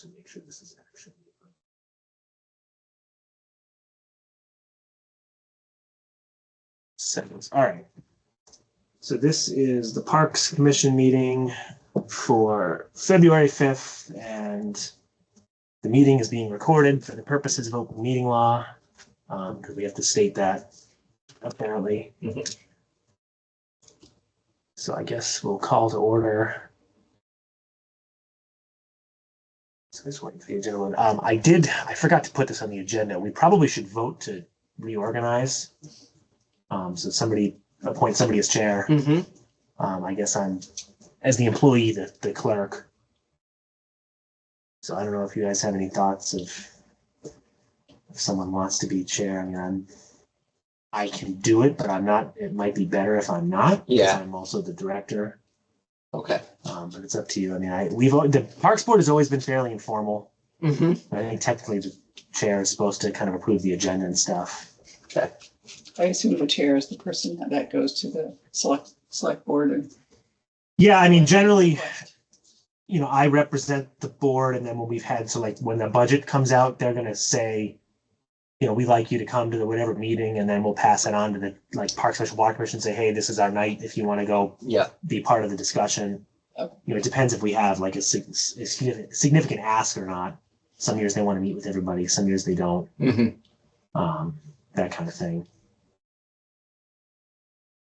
just make sure this is actually. Seconds. All right. So this is the Parks Commission meeting for February 5th, and the meeting is being recorded for the purposes of open meeting law, because we have to state that, apparently. So I guess we'll call to order. So this one for the agenda. I forgot to put this on the agenda. We probably should vote to reorganize. So somebody appoint somebody as chair. I guess I'm, as the employee, the clerk. So I don't know if you guys have any thoughts of if someone wants to be chair. I mean, I can do it, but I'm not. It might be better if I'm not. Yeah. I'm also the director. Okay. But it's up to you. I mean, the Parks Board has always been fairly informal. I think technically the chair is supposed to kind of approve the agenda and stuff. Okay. I assume the chair is the person that goes to the select board. And Yeah, I mean, generally, I represent the board, and then when we've had, so like when the budget comes out, they're gonna say, we'd like you to come to the whatever meeting, and then we'll pass it on to the Park Special Water Commission and say, hey, this is our night if you want to go be part of the discussion. Okay. It depends if we have like a significant ask or not. Some years they want to meet with everybody, some years they don't. That kind of thing.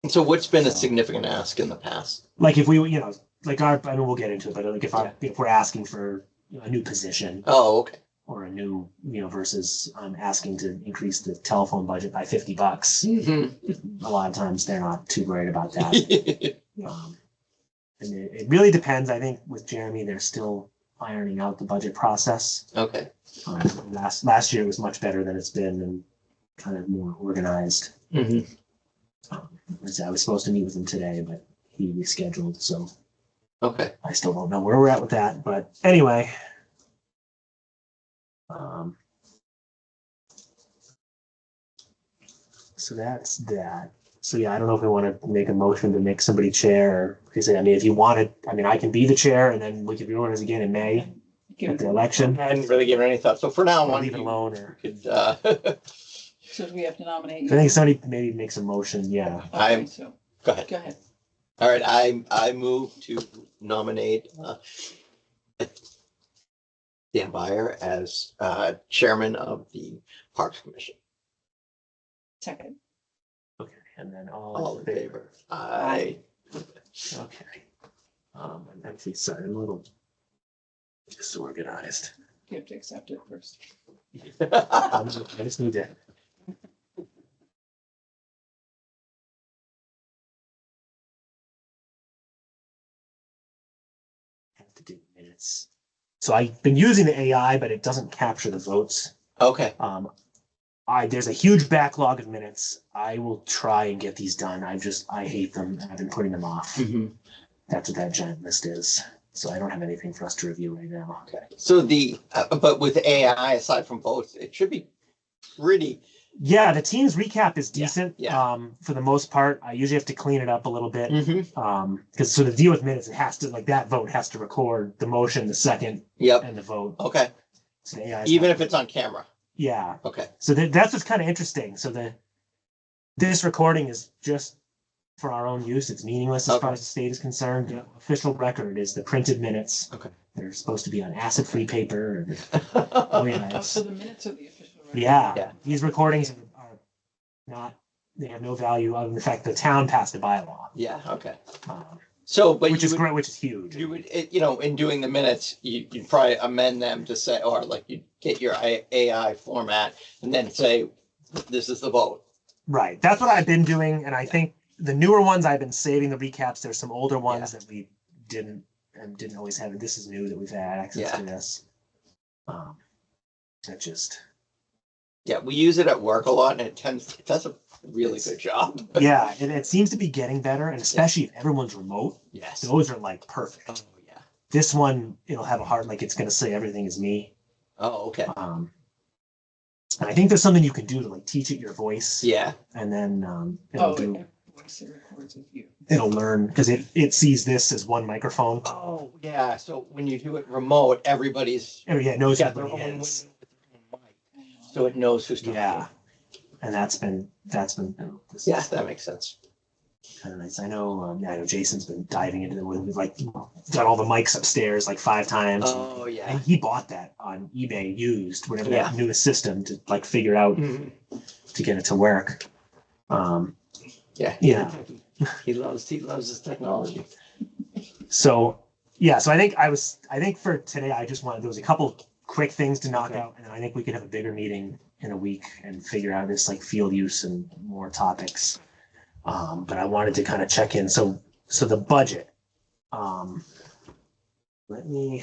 So what's been a significant ask in the past? Like if we, I mean, we'll get into it, but like if we're asking for a new position. Oh, okay. Or a new, versus asking to increase the telephone budget by $50. A lot of times they're not too worried about that. And it really depends. I think with Jeremy, they're still ironing out the budget process. Okay. Last year it was much better than it's been and kind of more organized. I was supposed to meet with him today, but he rescheduled, so okay. I still don't know where we're at with that. But anyway. So that's that. So yeah, I don't know if we want to make a motion to make somebody chair, or I mean, if you want it, I mean, I can be the chair, and then we can reorganize again in May at the election. I hadn't really given any thought. So for now, I'll leave it alone, or could. So do we have to nominate you? I think somebody maybe makes a motion. Yeah. Okay, so Go ahead. go ahead. All right, I move to nominate Dan Byer as chairman of the Parks Commission. Second. Okay, and then All in favor? Aye. Okay. I'm actually sorry, I'm a little disorganized. You have to accept it first. I just need to. Have to do minutes. So I've been using the AI, but it doesn't capture the votes. Okay. There's a huge backlog of minutes. I will try and get these done. I hate them. I've been putting them off. That's what that giant list is. So I don't have anything for us to review right now. Okay. So but with AI, aside from votes, it should be pretty. Yeah, the team's recap is decent. Yeah. For the most part, I usually have to clean it up a little bit. Because so to deal with minutes, it has to that vote has to record the motion, the second, and the vote. Okay. So the AI even if it's on camera. Yeah. Okay. So that's what's kind of interesting. So this recording is just for our own use. It's meaningless as far as the state is concerned. The official record is the printed minutes. Okay. They're supposed to be on acid-free paper. So the minutes are the official record. Yeah. These recordings are not. They have no value other than the fact the town passed a bylaw. Yeah. Okay. Which is great, which is huge. You would, in doing the minutes, you'd probably amend them to say, or like you get your AI format and then say, this is the vote. Right. That's what I've been doing. And I think the newer ones, I've been saving the recaps. There's some older ones that we didn't always have. This is new that we've had access to this. That just. Yeah, we use it at work a lot, and it does a really good job. Yeah, it seems to be getting better, and especially if everyone's remote. Yes. Those are like perfect. Oh, yeah. This one, it'll have a hard, it's going to say everything is me. Oh, okay. And I think there's something you can do to teach it your voice. Yeah. And then it'll do. voice it records with you. It'll learn because it sees this as one microphone. Oh, yeah, so when you do it remote, everybody's Oh, yeah, it knows got their everybody own window is. with their own mic, so it knows who's talking. Yeah, and that's been Yeah, that makes sense. kind of nice. I know Jason's been diving into it with like got all the mics upstairs like 5 times. Oh, And yeah. he bought that on eBay used, whatever Yeah. that newest system to like figure out Mhm. to get it to work. Yeah. Yeah. He loves his technology. So yeah, so I think for today I just wanted there was a couple quick things to knock Okay. out, and I think we could have a bigger meeting in a week and figure out this like field use and more topics. But I wanted to kind of check in. So the budget. Let me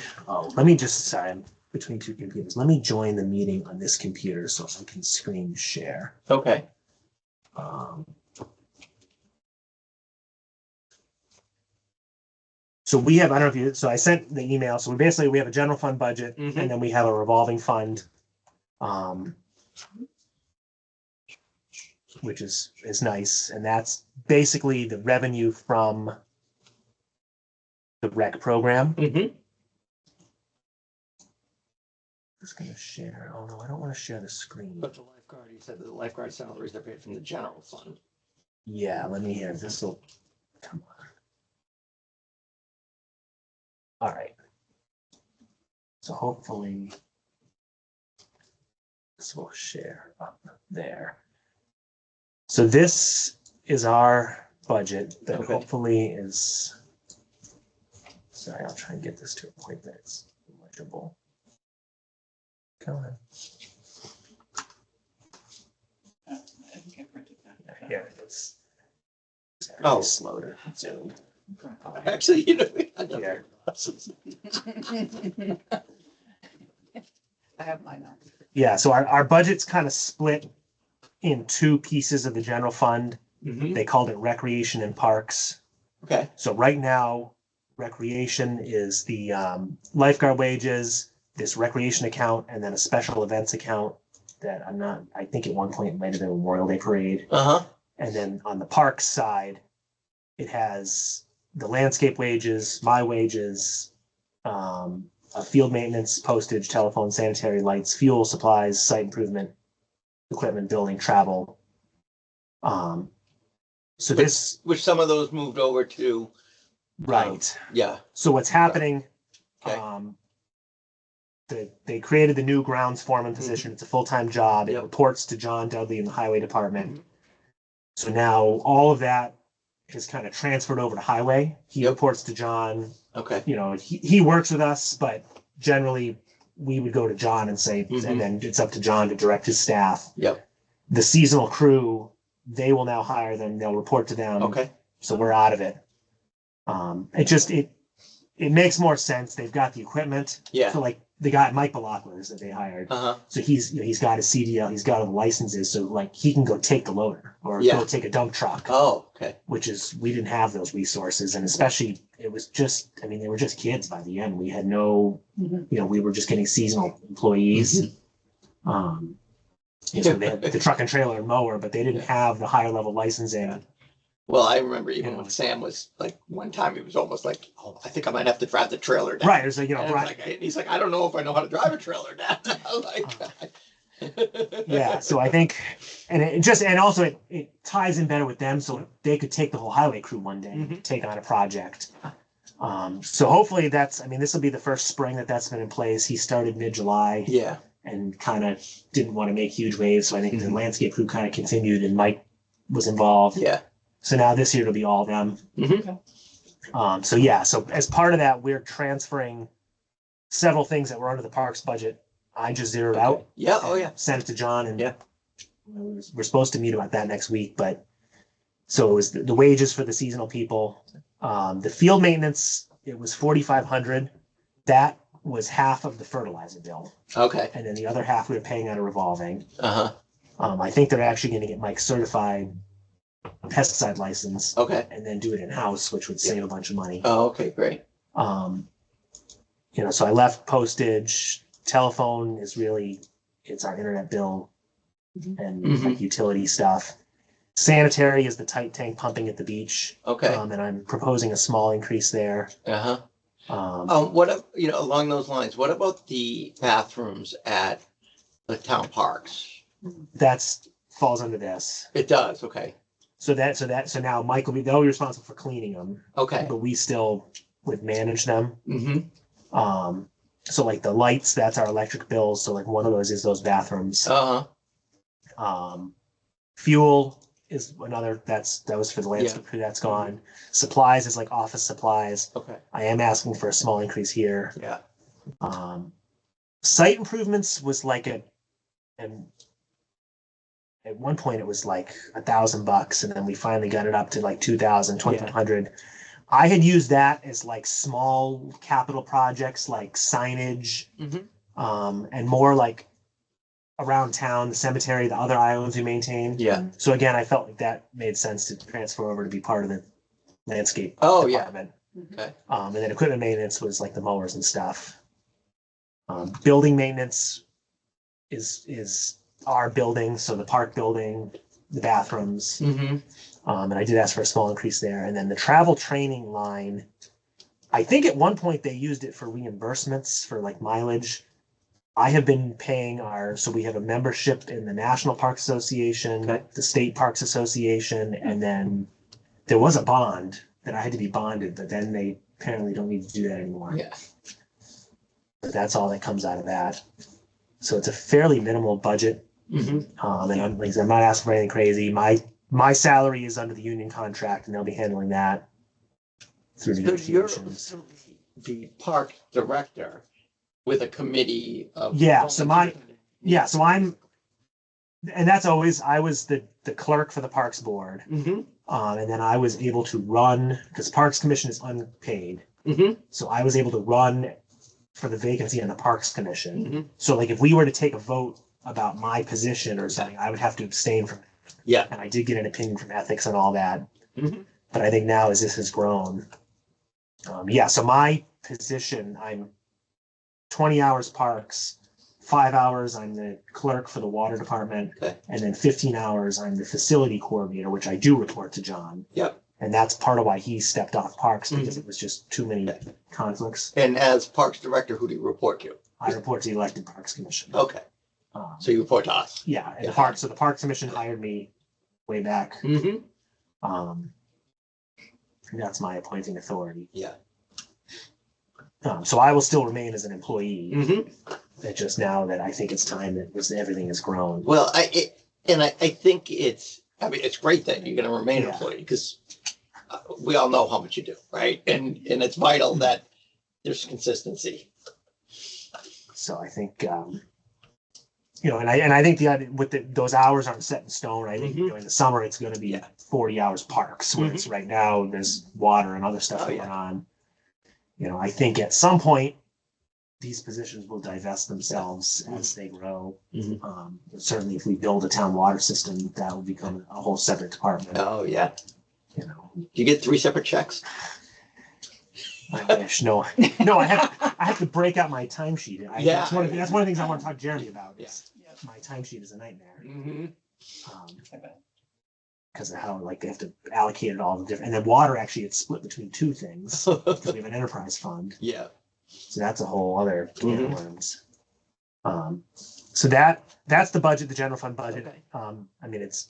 just sorry, I'm between 2 computers. Let me join the meeting on this computer so I can screen share. Okay. So we have, I don't know if you, so I sent the email. So we have a general fund budget Mhm. and then we have a revolving fund. Which is nice. And that's basically the revenue from the rec program. Mm-hmm. Just gonna share. Oh no, I don't want to share the screen. But the lifeguard, you said that the lifeguard salaries are paid from the general fund. Yeah, let me hear. This will come on. All right. So hopefully this will share up there. So this is our budget that Okay. hopefully is. Sorry, I'll try and get this to a point that's legible. Go ahead. I think I printed that. Here it is. Oh. Slow to zoom. Actually, Here. I have mine on. Yeah, so our budget's kind of split in 2 pieces of the general fund. Mhm. They called it recreation and parks. Okay. So right now, recreation is the lifeguard wages, this recreation account, and then a special events account that I think at one point it might have been Memorial Day Parade. Uh-huh. And then on the parks side, it has the landscape wages, my wages, field maintenance, postage, telephone, sanitary lights, fuel, supplies, site improvement, equipment, building, travel. So this, Which some of those moved over to, right. yeah. So what's happening, Okay. they created the new grounds foreman position. It's a full-time job. It Yep. reports to John Dudley in the highway department. Mhm. So now all of that is kind of transferred over to highway. He Yep. reports to John. Okay. You know, he works with us, but generally we would go to John and say, Mhm. and then it's up to John to direct his staff. Yep. The seasonal crew, they will now hire them. They'll report to them. Okay. So we're out of it. It makes more sense. They've got the equipment. Yeah. So like the guy, Mike Balaklis that they hired. Uh-huh. So he's got his CDL, he's got all the licenses. So like he can go take the loader or Yeah. go take a dump truck, Oh, okay. which is, we didn't have those resources. And especially it was just, I mean, they were just kids by the end. We had no, Mhm. we were just getting seasonal employees. So they had the truck and trailer and mower, but they didn't have the higher level licensing. Well, I remember even Yeah. when Sam was like, one time he was almost like, oh, I think I might have to drive the trailer down. Right. It was like, And I was Brian, like, he's like, I don't know if I know how to drive a trailer down. I was like, yeah. So I think, and and also it ties in better with them. So they could take the whole highway crew one day, Mhm. take on a project. So hopefully this will be the first spring that's been in place. He started mid-July Yeah. and kind of didn't want to make huge waves. So I think the Mhm. landscape crew kind of continued and Mike was involved. Yeah. So now this year it'll be all them. Mhm. So as part of that, we're transferring several things that were under the parks budget. I just zeroed Okay. out. Yeah. Oh, and yeah. Sent it to John and Yeah. we're supposed to meet about that next week, but so it was the wages for the seasonal people. The field maintenance, it was 4,500. That was half of the fertilizer bill. Okay. And then the other half we were paying out of revolving. Uh-huh. I think they're actually going to get Mike certified pesticide license Okay. and then do it in-house, which would save a bunch of money. Oh, okay. Great. So I left postage. Telephone is really, it's our internet bill and Mhm. like utility stuff. Sanitary is the tight tank pumping at the beach. Okay. And I'm proposing a small increase there. Uh-huh. Um, Along those lines, what about the bathrooms at the town parks? that's falls under this. It does, okay. So now Mike they'll be responsible for cleaning them, Okay. but we still would manage them. Mm-hmm. So like the lights, that's our electric bills. So like one of those is those bathrooms. Uh-huh. Fuel is another, that was for the landscape crew, that's gone. Supplies is like office supplies. Okay. I am asking for a small increase here. Yeah. Site improvements was like and at one point it was like $1,000, and then we finally got it up to like 2,000, 2,500. I had used that as like small capital projects like signage, and more like around town, the cemetery, the other islands we maintain. Yeah. So again, I felt like that made sense to transfer over to be part of the landscape department. Okay. And then equipment maintenance was like the mowers and stuff. Building maintenance is our building, so the park building, the bathrooms. Mm-hmm. And I did ask for a small increase there. And then the travel training line, I think at one point they used it for reimbursements for like mileage. I have been paying so we have a membership in the National Park Association, the State Parks Association, and then there was a bond that I had to be bonded, but then they apparently don't need to do that anymore. Yeah. But that's all that comes out of that. So it's a fairly minimal budget. Mm-hmm. And I'm not asking for anything crazy. My salary is under the union contract, and they'll be handling that through negotiations. You're the park director with a committee of. So I'm, and that's always, I was the clerk for the Parks Board. Mm-hmm. And then I was able to run, because Parks Commission is unpaid. Mm-hmm. So I was able to run for the vacancy on the Parks Commission. Mm-hmm. So like if we were to take a vote about my position or something, I would have to abstain from it. Yeah. And I did get an opinion from ethics and all that. Mm-hmm. But I think now as this has grown, so my position, I'm 20 hours parks, 5 hours I'm the clerk for the water department, and then 15 hours I'm the facility coordinator, which I do report to John. Yep. And that's part of why he stepped off parks, because it was just too many conflicts. And as parks director, who do you report to? I report to the elected Parks Commission. Okay. So you report to us. Yeah, and so the Parks Commission hired me way back. Mm-hmm. That's my appointing authority. Yeah. So I will still remain as an employee. Mm-hmm. It's just now that I think it's time that everything has grown. Well, I think it's great that you're going to remain an employee, because we all know how much you do, right? And it's vital that there's consistency. So I think, and I think those hours aren't set in stone. I think during the summer it's going to be 40 hours parks, where it's right now there's water and other stuff going on. I think at some point these positions will divest themselves as they grow. Certainly if we build a town water system, that will become a whole separate department. Oh yeah. Do you get 3 separate checks? I wish. No, I have to break out my timesheet. That's one of the things I want to talk to Jeremy about. My timesheet is a nightmare. Because of how they have to allocate it all the different, and then water actually it's split between 2 things because we have an enterprise fund. Yeah. So that's a whole other can of worms. So that's the budget, the general fund budget. Okay. It's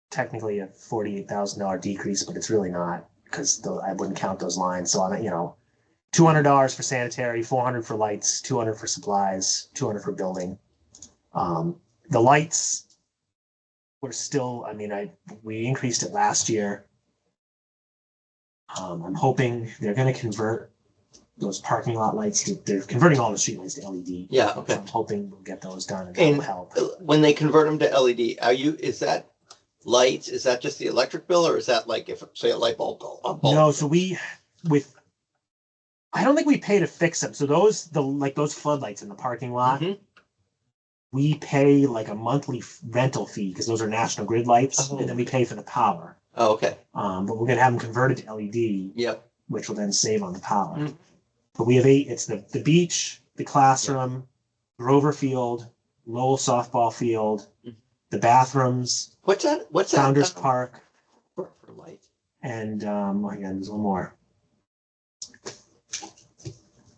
technically a $48,000 decrease, but it's really not, because I wouldn't count those lines. So I'm $200 for sanitary, $400 for lights, $200 for supplies, $200 for building. The lights were still, we increased it last year. I'm hoping they're going to convert those parking lot lights they're converting all the street lights to LED. Yeah. Okay. So I'm hoping we'll get those done, and that will help. When they convert them to LED, is that lights? Is that just the electric bill, or is that like if say a light bulb go? No, so I don't think we pay to fix them. So those floodlights in the parking lot, we pay like a monthly rental fee, because those are National Grid lights, and then we pay for the power. Oh, okay. But we're gonna have them converted to LED. Yep. Which will then save on the power. But we have 8. It's the beach, the classroom, Grover Field, Lowell softball field, the bathrooms, What's that? What's Founders that? Park, For light. and again, there's one more.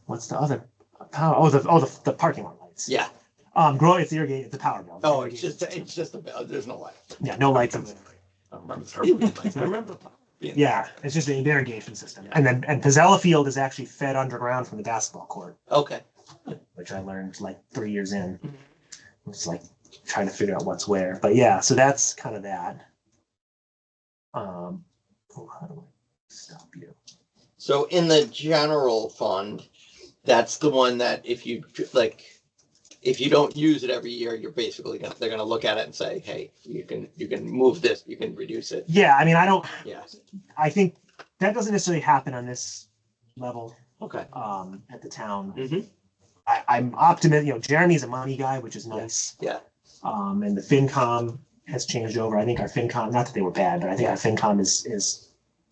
What's the other? Power. The parking lot lights. Yeah. Grow. It's irrigated. It's a power bill. Oh, it's just a there's no light. Yeah, no lights. In I remember. Yeah, it's just an irrigation system. And then Pizzella Field is actually fed underground from the basketball court, Okay. which I learned like 3 years in. Mhm. It's like trying to figure out what's where. But yeah, so that's kind of that. How do I stop you? So in the general fund, that's the one that if you don't use it every year, you're basically they're gonna look at it and say, hey, you can move this, you can reduce it. Yeah, I mean, Yeah. I think that doesn't necessarily happen on this level Okay. at the town. Mm-hmm. I'm optimistic. Jeremy's a money guy, which is nice. Yeah. And the FinCom has changed over. I think our FinCom, not that they were bad, but I think our FinCom is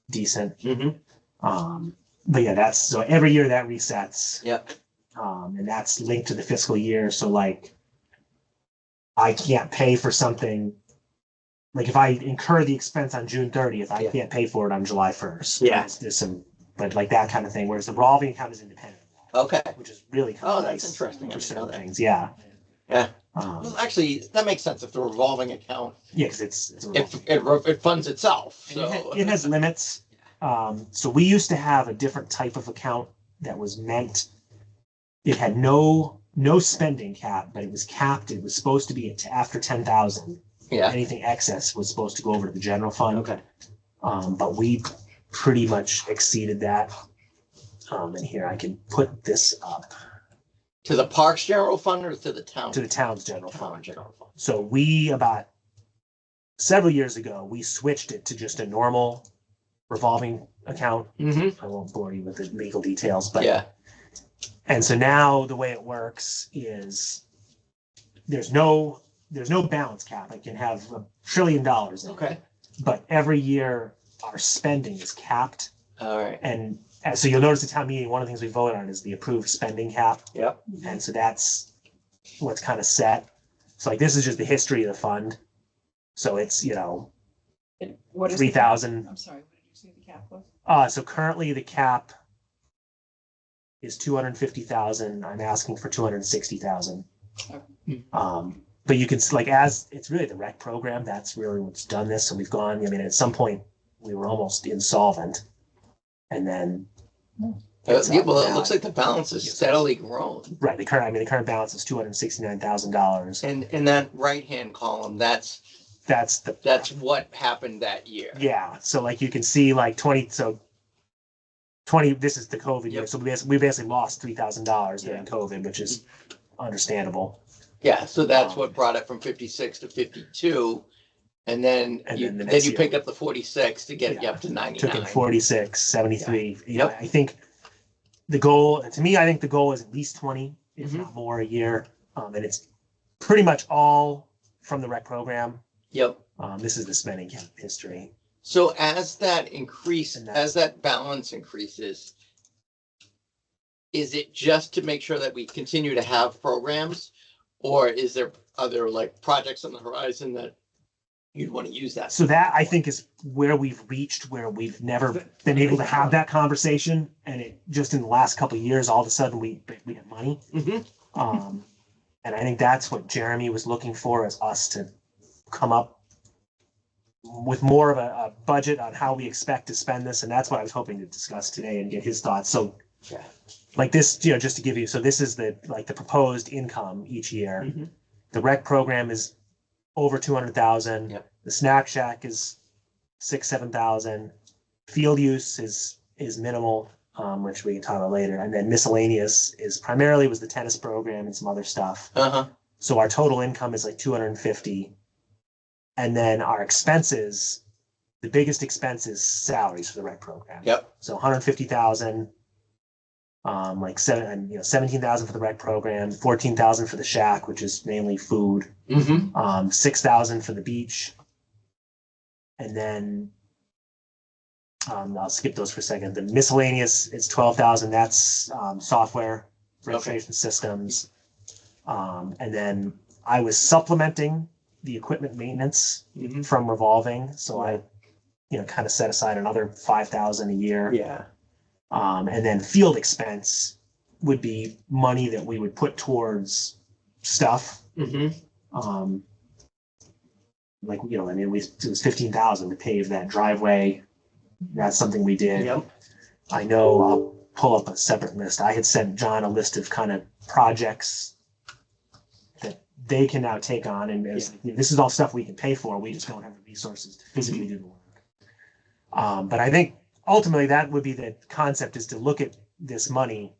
decent. Mm-hmm. But yeah, so every year that resets. Yep. And that's linked to the fiscal year. So like, I can't pay for something. Like if I incur the expense on June 30th, I can't pay for it on July 1st. Yeah. There's some, but like that kind of thing. Whereas the revolving account is independent. Okay. Which is really Oh, nice that's interesting. I for didn't know certain that. things. Yeah. Yeah. Well, actually, that makes sense if the revolving account. Yeah, because it's It funds itself. So it has limits. So we used to have a different type of account that was meant. It had no spending cap, but it was capped. It was supposed to be after 10,000. Yeah. Anything excess was supposed to go over to the general fund. Okay. But we pretty much exceeded that. And here I can put this up To the Parks General Fund or to the town? to the town's general Town fund. General Fund. So we about several years ago we switched it to just a normal revolving account. Mm-hmm. I won't bore you with the legal details, but Yeah. and so now the way it works is there's no balance cap. I can have $1 trillion in it, Okay. but every year our spending is capped. All right. And so you'll notice at town meeting, one of the things we voted on is the approved spending cap. Yep. And so that's what's kind of set. So like this is just the history of the fund. So it's, And what is 3,000. I'm sorry, what did you say the cap was? So currently the cap is 250,000. I'm asking for 260,000. Okay. But you can as it's really the rec program. That's really what's done this. So we've gone, at some point we were almost insolvent. And then It looks like the balance is steadily grown. right. The current balance is $269,000. And in that right-hand column, that's what happened that year. Yeah. So like you can see 20. So 20. This is the COVID year. So we basically lost $3,000 during COVID, which is understandable. Yeah. So that's what brought it from 56 to 52. And then you picked up the 46 to get you up to 99. Took it 46, 73. Yeah. I think the goal, to me, I think the goal is at least 20, if not more a year. And it's pretty much all from the rec program. Yep. This is the spending history. So as that balance increases, is it just to make sure that we continue to have programs, or is there other projects on the horizon that you'd want to use that? So that I think is where we've reached, where we've never been able to have that conversation, and it just in the last couple of years, all of a sudden we have money. Mm-hmm. And I think that's what Jeremy was looking for, is us to come up with more of a budget on how we expect to spend this, and that's what I was hoping to discuss today and get his thoughts. So, like this, just to give you, so this is the proposed income each year. Mm-hmm. The rec program is over 200,000. Yep. The snack shack is 6,000-7,000. Field use is minimal, which we can talk about later. And then miscellaneous primarily was the tennis program and some other stuff. Uh-huh. So our total income is 250. And then our expenses, the biggest expense is salaries for the rec program. Yep. So 150,000, 17,000 for the rec program, 14,000 for the shack, which is mainly food. Mm-hmm. 6,000 for the beach. And then I'll skip those for a second. The miscellaneous is 12,000. That's software, registration systems. And then I was supplementing the equipment maintenance Mhm. from revolving. So I, kind of set aside another 5,000 a year. Yeah. And then field expense would be money that we would put towards stuff. Mm-hmm. Like, it was 15,000 to pave that driveway. That's something we did. Yep. I know I'll pull up a separate list. I had sent John a list of kind of projects that they can now take on. And this is all stuff we can pay for. We just don't have the resources to physically do the work. But I think ultimately that would be the concept, is to look at this money.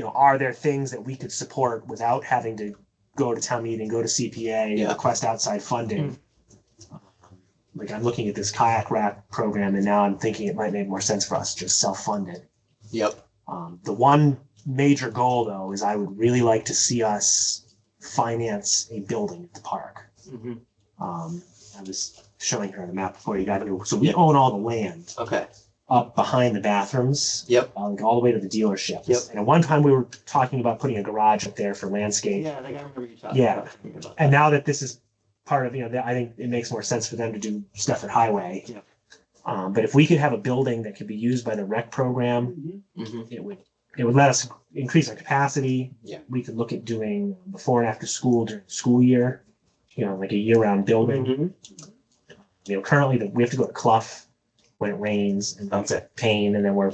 Are there things that we could support without having to go to town meeting, go to CPA, request outside funding? Like, I'm looking at this kayak rack program, and now I'm thinking it might make more sense for us to just self-fund it. Yep. The one major goal, though, is I would really like to see us finance a building at the park. Mm-hmm. I was showing her the map before you got here. So we own all the land. Okay. Up behind the bathrooms. Yep. Like all the way to the dealerships. Yep. And at one time we were talking about putting a garage up there for landscape. Yeah, I think I remember you talking about that. And now that this is part of, I think it makes more sense for them to do stuff at Highway. Yeah. But if we could have a building that could be used by the rec program, Mm-hmm. it would let us increase our capacity. Yeah. We could look at doing before and after school during the school year, like a year-round building. Mm-hmm. Currently we have to go to Clough when it rains, and that's a pain. And then we're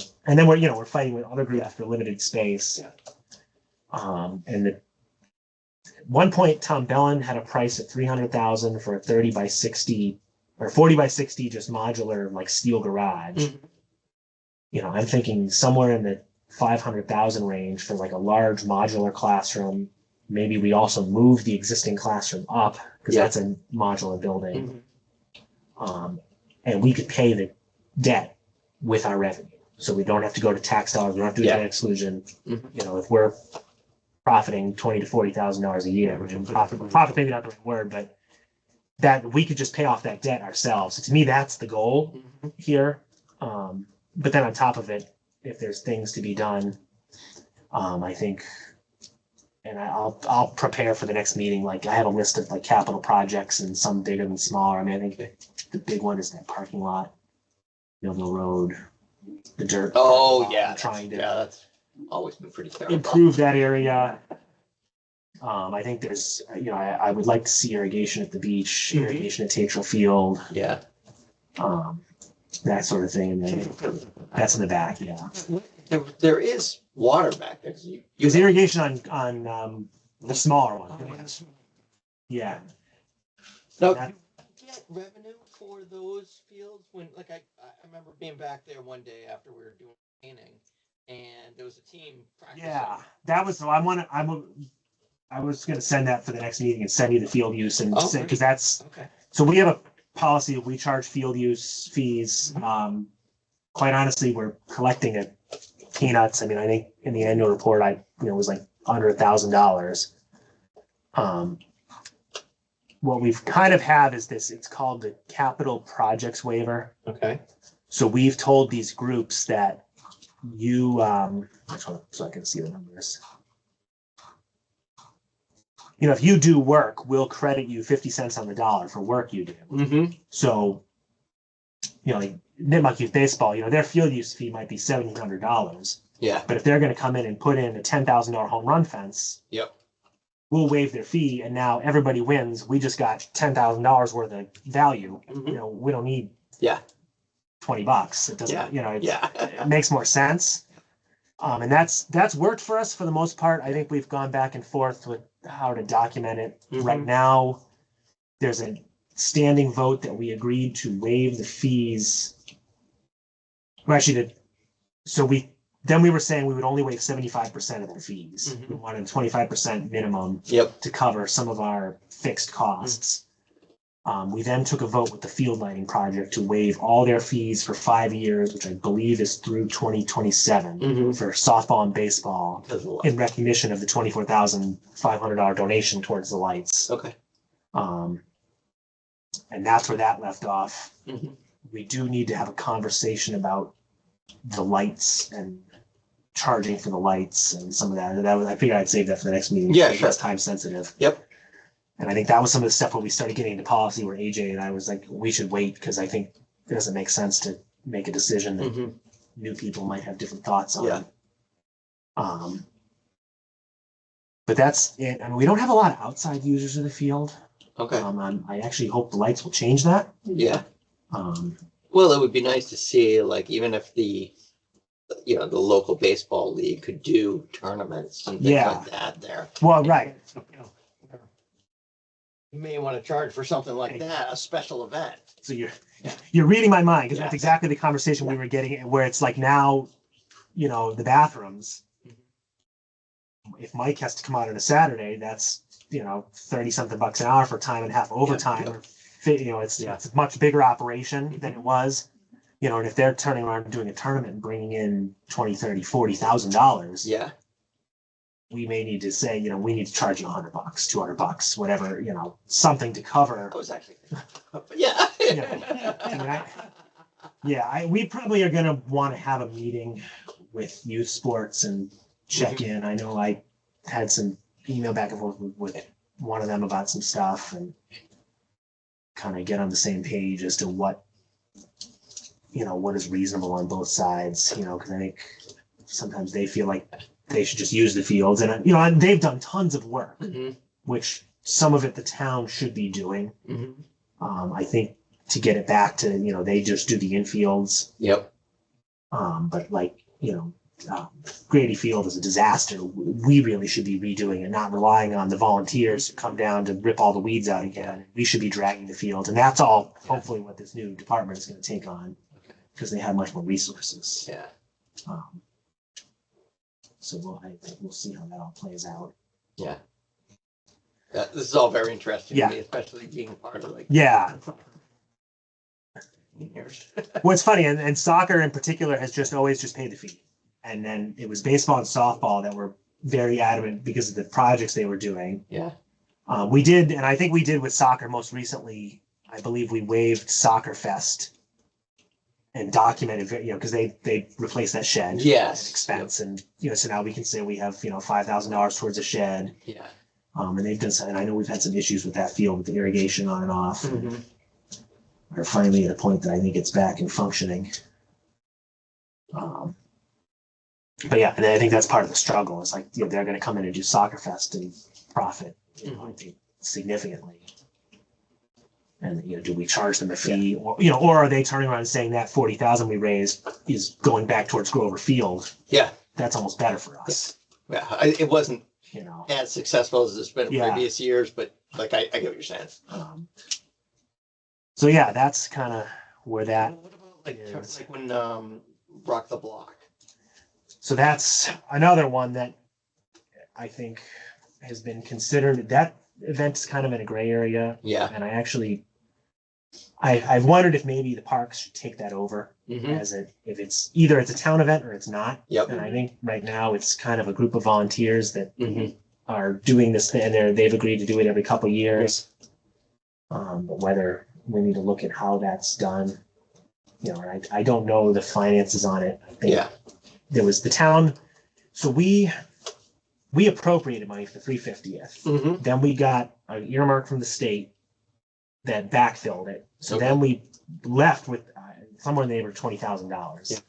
fighting with other groups for limited space. Yeah. And at one point, Tom Bellin had a price at $300,000 for a 30 by 60 or 40 by 60 just modular like steel garage. Mm-hmm. I'm thinking somewhere in the 500,000 range for like a large modular classroom. Maybe we also move the existing classroom up, because that's a modular building. Mm-hmm. And we could pay the debt with our revenue. So we don't have to go to tax dollars. We don't have to do debt exclusion. Mm-hmm. If we're profiting $20,000 to $40,000 a year, which profit maybe not the right word, but that we could just pay off that debt ourselves. So to me, that's the goal here. But then on top of it, if there's things to be done, I think, and I'll prepare for the next meeting. Like, I have a list of like capital projects, and some bigger than smaller. I mean, I think the big one is that parking lot, Millville Road, the dirt. Oh yeah, trying to that's always been pretty terrible. improve that area. I think there's, I would like to see irrigation at the beach, irrigation at Tatro Field. Yeah. That sort of thing. And then that's in the back. Yeah. There is water back there. There's irrigation on the smaller one. Yeah. Now, do you get revenue for those fields when, like, I remember being back there one day after we were doing training, and there was a team practicing. Yeah, that was. So I was going to send that for the next meeting and send you the field use, and because that's okay. So we have a policy that we charge field use fees. Quite honestly, we're collecting it peanuts. I mean, I think in the annual report, it was like under $1,000. What we've kind of have is this. It's called the capital projects waiver. Okay. So we've told these groups that you, so I can see the numbers. If you do work, we'll credit you 50 cents on the dollar for work you do. Mm-hmm. So, like Nipmuc Youth Baseball, their field use fee might be $1,700. Yeah. But if they're going to come in and put in a $10,000 home run fence, Yep. we'll waive their fee, and now everybody wins. We just got $10,000 worth of value. Mm-hmm. We don't need $20. It doesn't. It makes more sense. And that's worked for us for the most part. I think we've gone back and forth with how to document it. Mm-hmm. Right now, there's a standing vote that we agreed to waive the fees. Well, actually, we were saying we would only waive 75% of the fees. Mm-hmm. We wanted 25% minimum Yep. to cover some of our fixed costs. We then took a vote with the field lighting project to waive all their fees for 5 years, which I believe is through 2027 Mm-hmm. for softball and baseball, in recognition of the $24,500 donation towards the lights. Okay. And that's where that left off. Mm-hmm. We do need to have a conversation about the lights and charging for the lights and some of that. I figured I'd save that for the next meeting. Yeah, sure. That's time sensitive. Yep. And I think that was some of the stuff where we started getting into policy where AJ and I was like, we should wait because I think it doesn't make sense to make a decision that new people might have different thoughts on. Yeah. But that's it. I mean, we don't have a lot of outside users of the field. Okay. I actually hope the lights will change that. Yeah. Um, Well, it would be nice to see, like, even if the local baseball league could do tournaments and things like that there. well, right. You may want to charge for something like that, a special event. So you're reading my mind because Yeah. that's exactly the conversation we were getting where it's like now, the bathrooms. If Mike has to come out on a Saturday, that's 30 something bucks an hour for time and a half overtime. Yeah. It's a much bigger operation than it was. And if they're turning around and doing a tournament and bringing in $20, $30, $40,000, Yeah. we may need to say, we need to charge you $100, $200, whatever, something to cover. I was actually, yeah. We probably are going to want to have a meeting with youth sports and check in. I know I had some email back and forth with one of them about some stuff and kind of get on the same page as to what is reasonable on both sides, because I think sometimes they feel like they should just use the fields and, and they've done tons of work, which some of it the town should be doing. I think to get it back to, they just do the infields. Yep. But Grady Field is a disaster. We really should be redoing it, not relying on the volunteers to come down to rip all the weeds out again. We should be dragging the field. And that's all hopefully what this new department is going to take on because they have much more resources. Yeah. So we'll see how that all plays out. Yeah. This is all very interesting Yeah. to me, especially being part of Yeah. years. What's funny, and soccer in particular has just always just paid the fee. And then it was baseball and softball that were very adamant because of the projects they were doing. Yeah. We did, and I think we did with soccer most recently, I believe we waived Soccer Fest and documented, because they replaced that shed. Yes. At expense. And, so now we can say we have, $5,000 towards a shed. Yeah. And they've done some, and I know we've had some issues with that field with the irrigation on and off. We're finally at a point that I think it's back and functioning. But yeah, and I think that's part of the struggle. It's like, they're going to come in and do Soccer Fest and profit, I think, significantly. And do we charge them a fee, or are they turning around and saying that 40,000 we raised is going back towards Grover Field? Yeah. That's almost better for us. Yeah. It wasn't You know. as successful as it's been in Yeah. previous years, but I get what you're saying. So yeah, that's kind of where that. What about like is. like when Rock the Block? So that's another one that I think has been considered. That event is kind of in a gray area. Yeah. And I've wondered if maybe the parks should take that over as if it's either it's a town event or it's not. Yep. And I think right now it's kind of a group of volunteers that are doing this thing, and they've agreed to do it every couple of years. But whether we need to look at how that's done, I don't know the finances on it. I think there was the town. So we appropriated money for the 350th. Then we got an earmark from the state that backfilled it. So then we left with somewhere in the neighborhood of $20,000.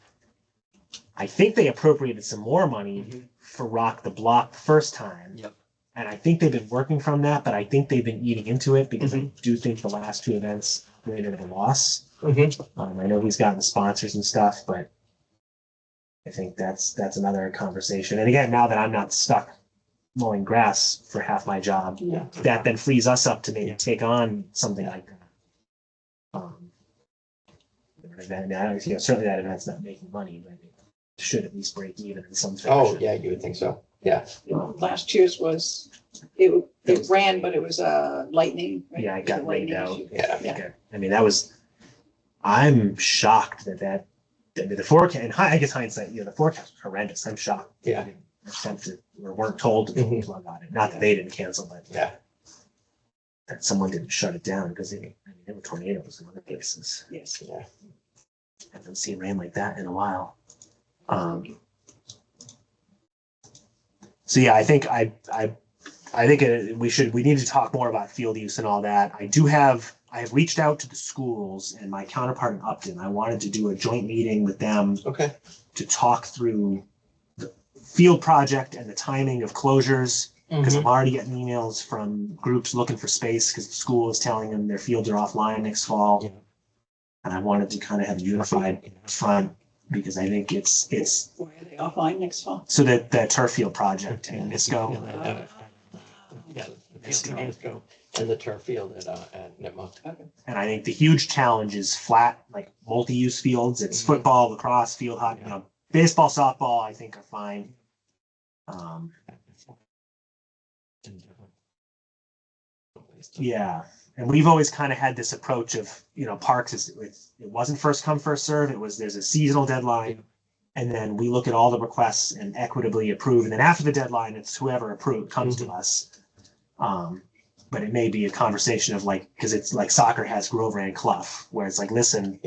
I think they appropriated some more money for Rock the Block the first time. And I think they've been working from that, but I think they've been eating into it because I do think the last two events rated a loss. I know he's gotten sponsors and stuff, but I think that's another conversation. And again, now that I'm not stuck mowing grass for half my job, that then frees us up to maybe take on something like that. Certainly that event's not making money, but it should at least break even in some fashion. Oh, yeah, you would think so. Yeah. Last year's was, it ran, but it was lightning. Right? Yeah, it got rained lightning out. issue. Yeah. I mean, I'm shocked that the forecast, and I guess hindsight, the forecast was horrendous. I'm shocked. Yeah. They didn't attempt to, or weren't told to plug on it. Not that they didn't cancel, but that someone didn't shut it down because there were tornadoes in other places. Yes. Yeah. I haven't seen rain like that in a while. So yeah, I think I I think we need to talk more about field use and all that. I have reached out to the schools and my counterpart in Upton. I wanted to do a joint meeting with them Okay. to talk through the field project and the timing of closures. Because I'm already getting emails from groups looking for space because the school is telling them their fields are offline next fall. Yeah. And I wanted to kind of have a unified front because I think it's Why are they offline next fall? so that the turf field project in Nisco. Yeah, the field in Nisco and the turf field at Nipmuc. Okay. And I think the huge challenge is flat, like multi-use fields. It's football, lacrosse, field hockey, baseball, softball, I think are fine. Yeah. And we've always kind of had this approach of, parks it wasn't first come, first serve. There's a seasonal deadline. And then we look at all the requests and equitably approve. And then after the deadline, it's whoever approved comes to us. But it may be a conversation of because it's like soccer has Grover and Clough, where it's like, listen,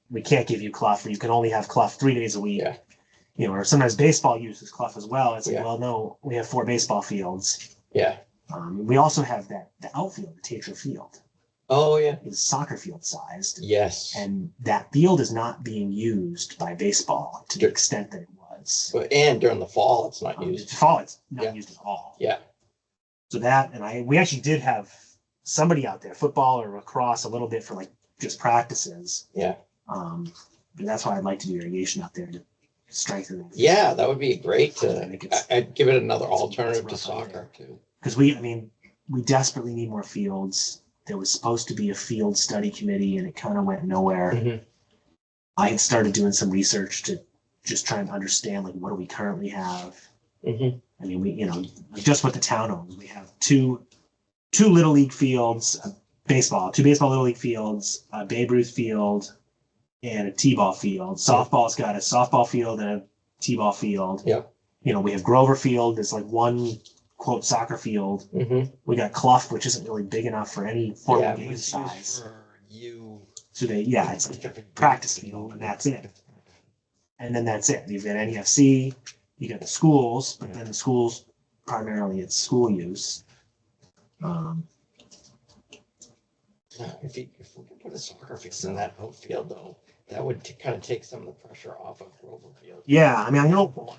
we can't give you Clough, or you can only have Clough 3 days a week. Yeah. Or sometimes baseball uses Clough as well. It's like, Yeah. well, no, we have 4 baseball fields. Yeah. We also have the outfield, the Tatro Field, Oh, yeah. is soccer field sized. Yes. And that field is not being used by baseball to the extent that it was. And during the fall, it's not used. Fall, it's not Yeah. used at all. Yeah. So that, and we actually did have somebody out there, football or lacrosse, a little bit for just practices. Yeah. But that's why I'd like to do irrigation out there to strengthen it. Yeah, that would be great I think it's- I'd give it another alternative to rough out soccer too. Because we desperately need more fields. There was supposed to be a field study committee and it kind of went nowhere. Mhm. I had started doing some research to just try and understand what do we currently have. Mhm. I mean, we just what the town owns. We have two little league fields, two baseball little league fields, a Babe Ruth field, and a t-ball field. Softball's got a softball field and a t-ball field. Yeah. We have Grover Field. There's one quote soccer field. Mhm. We got Clough, which isn't really big enough for any formal Yeah, it game was used size. for you. So it's like a practice field, and that's it. And then that's it. You've got NEFC, you got the schools, but then the schools primarily it's school use. If we could put a soccer field in that outfield though, that would kind of take some of the pressure off of Grover Field. Yeah, I mean, I know, More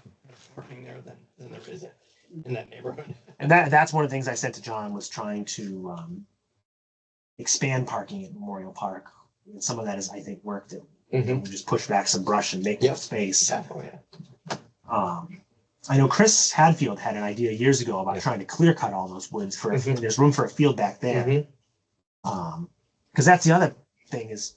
parking there than there is in that neighborhood. and that's one of the things I said to John was trying to expand parking at Memorial Park. And some of that is, I think, work that Mhm. we just push back some brush and make Yeah. more space. Yeah, oh, yeah. I know Chris Hadfield had an idea years ago about trying to clear cut all those woods for Mhm. there's room for a field back there. Mhm. Because that's the other thing is,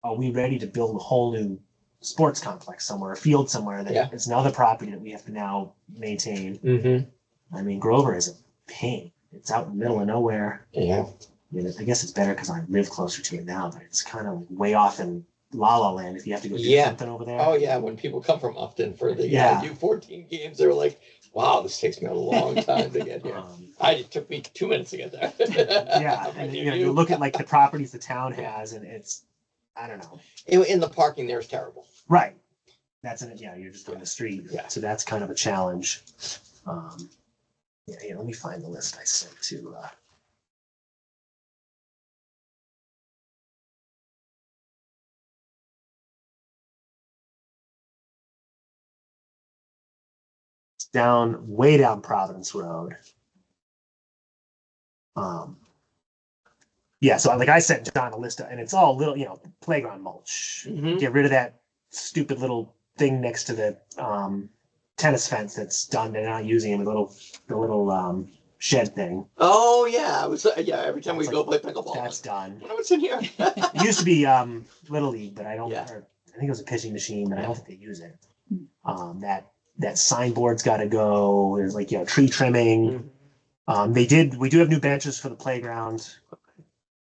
are we ready to build a whole new sports complex somewhere, a field somewhere that it's another property that we have to now maintain? Mhm. I mean, Grover is a pain. It's out in the middle of nowhere. Yeah. I guess it's better because I live closer to it now, but it's kind of way off in La La Land if you have to go do Yeah. something over there. Oh yeah, when people come from Upton for the Yeah. U14 games, they're like, "Wow, this takes me a long time to get here." It took me 2 minutes to get there. Yeah, Right and near you look at the properties the town has, and it's, I don't know. in the parking there is terrible. Right. That's you're just on the street. Yeah. So that's kind of a challenge. Let me find the list I sent to. It's way down Providence Road. So I sent John a list and it's all little, playground mulch. Mhm. Get rid of that stupid little thing next to the tennis fence that's done. They're not using it. The little shed thing. Oh yeah, every time we That's go play pickleball, That's done. I wonder what's in here. It used to be Little League, but I don't. Yeah. Or I think it was a pitching machine, but I don't think they use it. That signboard's got to go. There's tree trimming. Mhm. We do have new benches for the playground.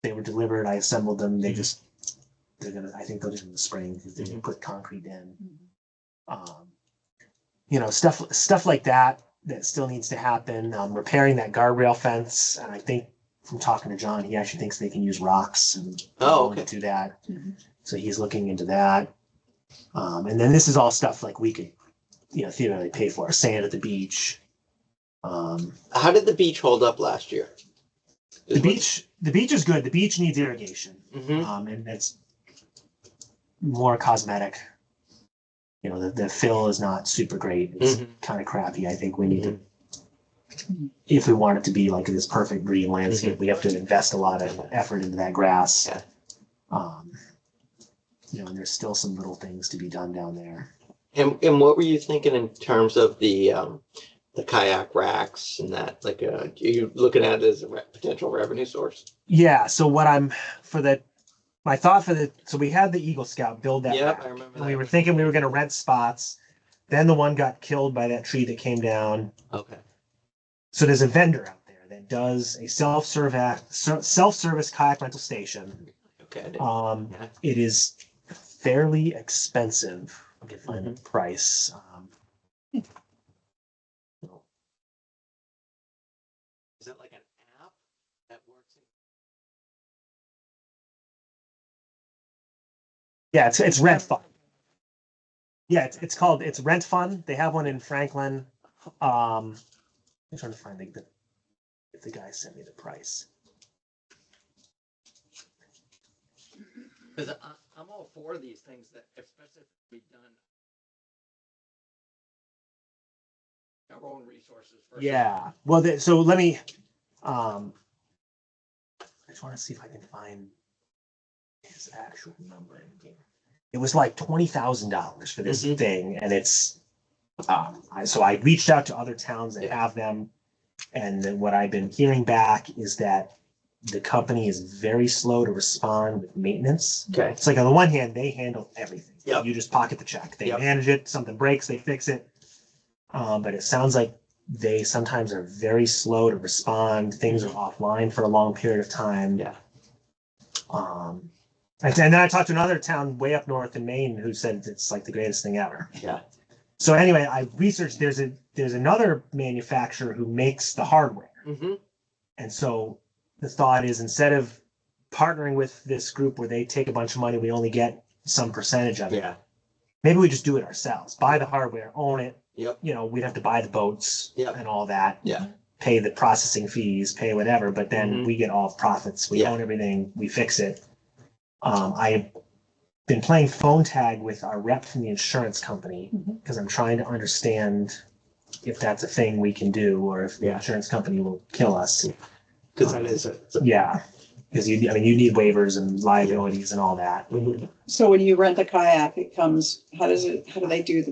They were delivered. I assembled them. I think they'll do it in the spring because they're gonna put concrete in. Stuff like that still needs to happen. Repairing that guardrail fence, and I think from talking to John, he actually thinks they can use rocks and Okay. do that. Mhm. So he's looking into that. And then this is all stuff we could, theoretically pay for. Sand at the beach. How did the beach hold up last year? The beach is good. The beach needs irrigation. Mm-hmm. And it's more cosmetic. You know, the fill is not super great. It's kind of crappy. I think we need to, if we want it to be like this perfect green landscape, we have to invest a lot of effort into that grass. Yeah. You know, and there's still some little things to be done down there. And what were you thinking in terms of the kayak racks and that? Like, are you looking at it as a potential revenue source? Yeah. So what my thought for so we had the Eagle Scout build that. Yep, rack, I remember and that. we were thinking we were going to rent spots. Then the one got killed by that tree that came down. Okay. So there's a vendor out there that does a self-service kayak rental station. Okay. Yeah. It is fairly expensive. I can find the price. Is it like an app that works? Yeah, it's Rent Fun. Yeah, it's called Rent Fun. They have one in Franklin. I'm trying to find if the guy sent me the price. Because I'm all for these things that, especially if we done our own resources first. Yeah. Well, so let me. I just want to see if I can find his actual number in here. It was like $20,000 for this thing, and it's. So I reached out to other towns that have them, and then what I've been hearing back is that the company is very slow to respond with maintenance. Okay. It's like on the one hand, they handle everything. Yep. You just pocket the check. They Yep. manage it. Something breaks, they fix it. But it sounds like they sometimes are very slow to respond. Things are offline for a long period of time. Yeah. And then I talked to another town way up north in Maine who said it's like the greatest thing ever. Yeah. So anyway, I researched. There's another manufacturer who makes the hardware, and so the thought is instead of partnering with this group where they take a bunch of money, we only get some percentage of it. Yeah. Maybe we just do it ourselves. Buy the hardware, own it. Yep. You know, we'd have to buy the boats Yep. and all that. Yeah. Pay the processing fees, pay whatever, but then we get all the profits. We own everything. We fix it. I've been playing phone tag with our rep from the insurance company because I'm trying to understand if that's a thing we can do or if the insurance company will kill us. Because that is it. Yeah, because you need waivers and liabilities and all that. So when you rent the kayak, it comes, how do they do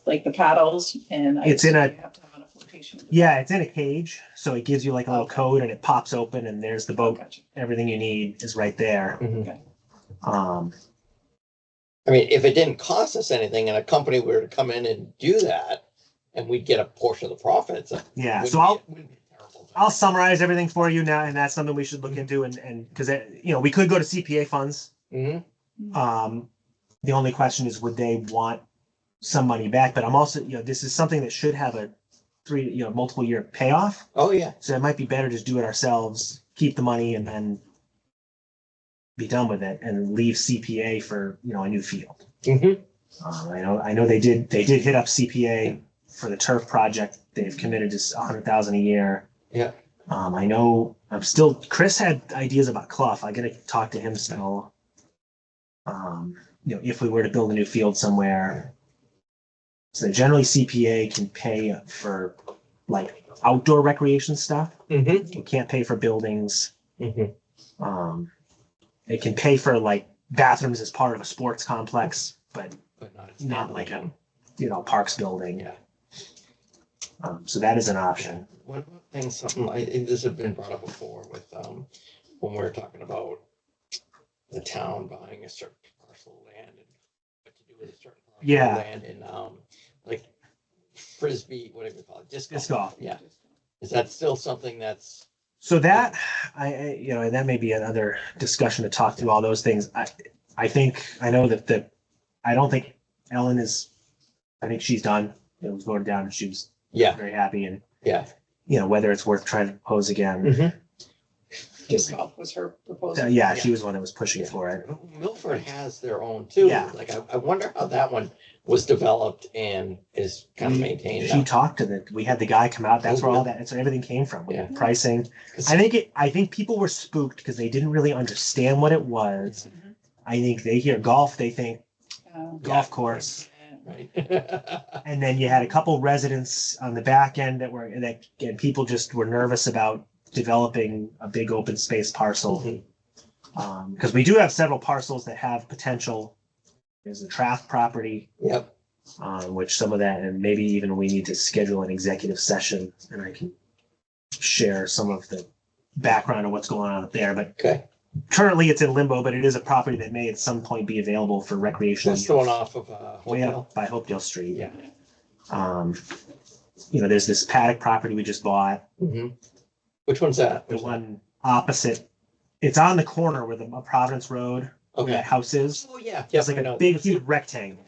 like the paddles and? It's in a- You have to have an application. Yeah, it's in a cage, so it gives you like a little code and it pops open and there's the boat. Gotcha. Everything you need is right there. Okay. I mean, if it didn't cost us anything and a company were to come in and do that and we'd get a portion of the profits. Yeah, wouldn't so be a terrible thing. I'll summarize everything for you now, and that's something we should look into. And because we could go to CPA funds. Mhm. The only question is, would they want some money back? But I'm also, this is something that should have a multiple year payoff. Oh, yeah. So it might be better just do it ourselves, keep the money, and then be done with it, and leave CPA for a new field. I know they did hit up CPA for the turf project. They've committed to $100,000 a year. Yeah. I know Chris had ideas about Clough. I got to talk to him still. If we were to build a new field somewhere. So generally CPA can pay for like outdoor recreation stuff. It can't pay for buildings. It can pay for like bathrooms as part of a sports complex, but not like a parks building. Yeah. So that is an option. What about things, something like, this has been brought up before with, when we were talking about the town buying a certain parcel of land and what to do with a certain parcel of land and, like Frisbee, whatever you call it, disc golf. Yeah. Is that still something that's? So that, and that may be another discussion to talk through all those things. I don't think Ellen I think she's done. It was voted down and she was very happy. And, whether it's worth trying to propose again. disc golf was her proposal. Yeah, she was the one that was pushing for it. Milford has their own too. Yeah. Like, I wonder how that one was developed and is kind of maintained. She now. talked to we had the guy come out. That's where that's where everything came from. Yeah. Pricing. 'Cause- I think people were spooked because they didn't really understand what it was. Mhm. I think they hear golf, they think golf course. Right. And then you had a couple residents on the back end and people just were nervous about developing a big open space parcel. Mhm. Because we do have several parcels that have potential. There's a Traff property, Yep. which some of that, and maybe even we need to schedule an executive session and I can share some of the background of what's going on up there. But Okay. currently it's in limbo, but it is a property that may at some point be available for recreational That's use. the one off of Way Hopedale. up by Hopedale Street. Yeah. There's this paddock property we just bought. Hmm. Which one's that? The one opposite, it's on the corner where the Providence Road, where Okay. that house is. Oh yeah. It's Yep, like I a know. big, huge rectangle.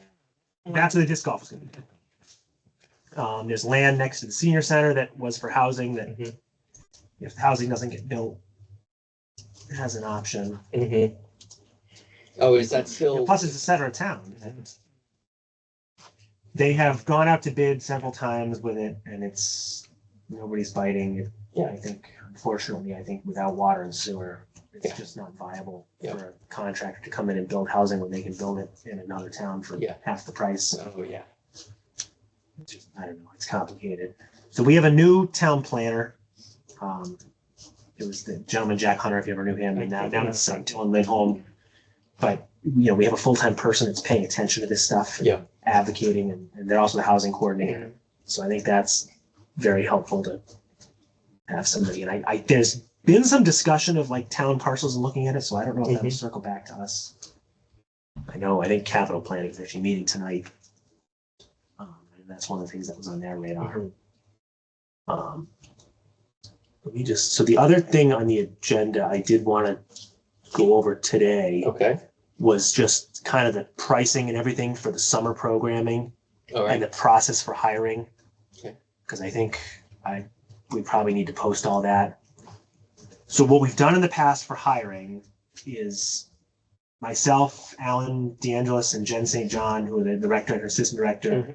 That's where the disc golf is going to be. There's land next to the senior center that was for housing that Mhm. if the housing doesn't get built, it has an option. Mhm. Oh, is that still? Plus, it's the center of town. They have gone out to bid several times with it, and nobody's biting. Yeah. I think, unfortunately, without water and sewer, it's Yeah. just not viable Yeah. for a contractor to come in and build housing when they can build it in another town for Yeah. half the price. Oh yeah. I don't know. It's complicated. So we have a new town planner. It was the gentleman Jack Hunter, if you ever knew him, and now it's Dylan Lindholm. But we have a full-time person that's paying attention to this stuff, and Yeah. advocating, and they're also the housing coordinator. So I think that's very helpful to have somebody. And there's been some discussion of like town parcels and looking at it, so I don't know if that'll circle back to us. I think capital planning is actually meeting tonight. And that's one of the things that was on their radar. So the other thing on the agenda I did want to go over today Okay. was just kind of the pricing and everything for the summer programming All and right. the process for hiring. Okay. Because I think we probably need to post all that. So what we've done in the past for hiring is myself, Alan DeAngelis, and Jen St. John, who are the director and her assistant director. Mhm.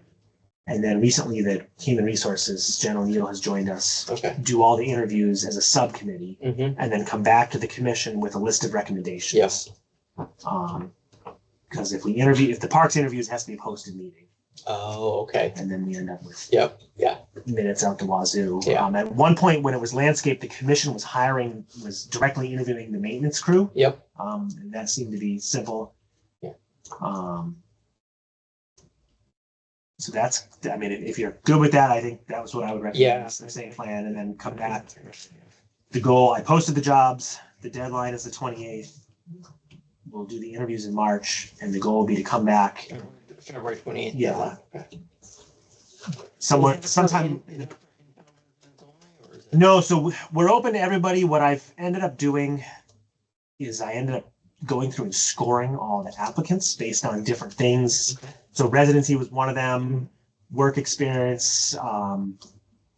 And then recently the Human Resources, Jen O'Neill, has joined us, Okay. do all the interviews as a subcommittee, Mm-hmm. and then come back to the commission with a list of recommendations. Yes. Because if the parks interviews, it has to be a posted meeting, Oh, okay. and then we end up with Yep. Yeah. minutes out the wazoo. Yeah. At one point when it was landscape, the commission was directly interviewing the maintenance crew. Yep. And that seemed to be simple. Yeah. So if you're good with that, I think that was what I would recommend. Yeah. Is the same plan, and then come back. The goal, I posted the jobs. The deadline is the 28th. We'll do the interviews in March, and the goal will be to come back February 28th. Yeah. Okay. sometime. No, so we're open to everybody. What I've ended up doing is I ended up going through and scoring all the applicants based on different things. Okay. So residency was one of them, work experience,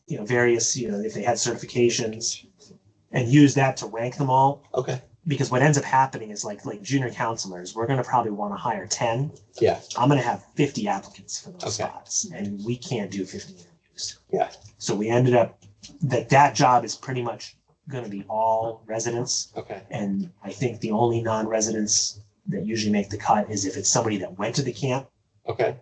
various, if they had certifications, and use that to rank them all. Okay. Because what ends up happening is like junior counselors, we're going to probably want to hire 10. Yeah. I'm going to have 50 applicants for those Okay. spots, and we can't do 50 interviews. Yeah. So we ended up that job is pretty much going to be all residents. Okay. And I think the only non-residents that usually make the cut is if it's somebody that went to the camp. Okay.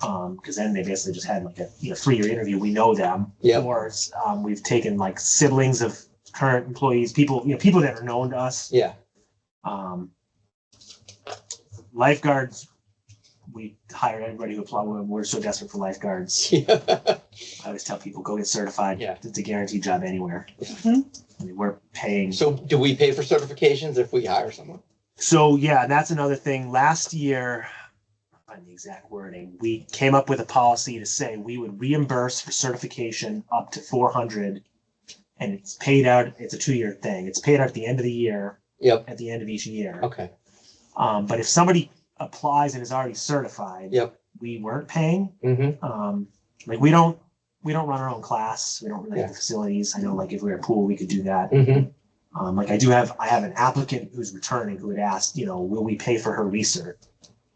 Because then they basically just had like a 3-year interview. We know them. Yeah. Or we've taken like siblings of current employees, people that are known to us. Yeah. Lifeguards, we hire everybody who apply. We're so desperate for lifeguards. Yeah. I always tell people, go get certified. Yeah. It's a guaranteed job anywhere. Mhm. I mean, we're paying. So do we pay for certifications if we hire someone? So yeah, that's another thing. Last year, on the exact wording, we came up with a policy to say we would reimburse for certification up to $400, and it's paid out. It's a 2-year thing. It's paid out at the end of the year. Yep. At the end of each year. Okay. But if somebody applies and is already certified, Yep. we weren't paying. Mm-hmm. Like we don't run our own class. We don't really Yeah. have the facilities. I know, like if we were a pool, we could do that. Mm-hmm. Like I have an applicant who's returning who had asked, will we pay for her recert?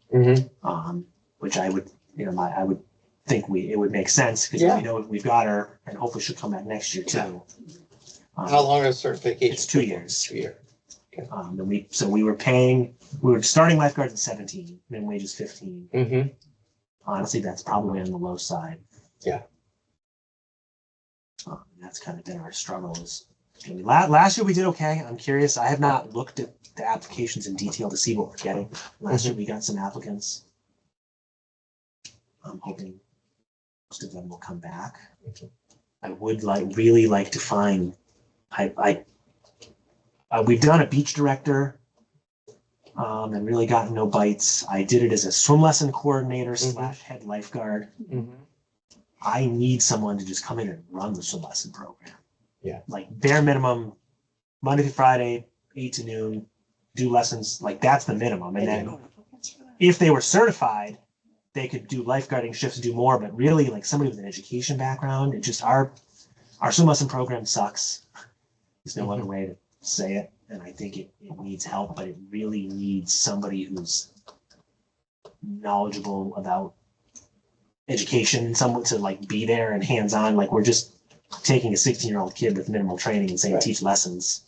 Which I would, I would think it would make sense because Yeah. we know we've got her and hopefully she'll come back next year too. How long is certification? It's 2 years. 2 years. And we were starting lifeguards at 17, minimum wage is 15. Honestly, that's probably on the low side. Yeah. That's kind of been our struggle. Last year we did okay. I'm curious. I have not looked at the applications in detail to see what we're getting. Last year we got some applicants. I'm hoping most of them will come back. I would really like to find. We've done a beach director, and really gotten no bites. I did it as a swim lesson coordinator / head lifeguard. I need someone to just come in and run the swim lesson program. Yeah. Like bare minimum, Monday through Friday, 8 to noon, do lessons. Like that's the minimum. And then if they were certified, they could do lifeguarding shifts and do more. But really, like somebody with an education background, it just our swim lesson program sucks. There's no other way to say it. And I think it needs help, but it really needs somebody who's knowledgeable about education, someone to like be there and hands-on. Like we're just taking a 16-year-old kid with minimal training and saying teach lessons.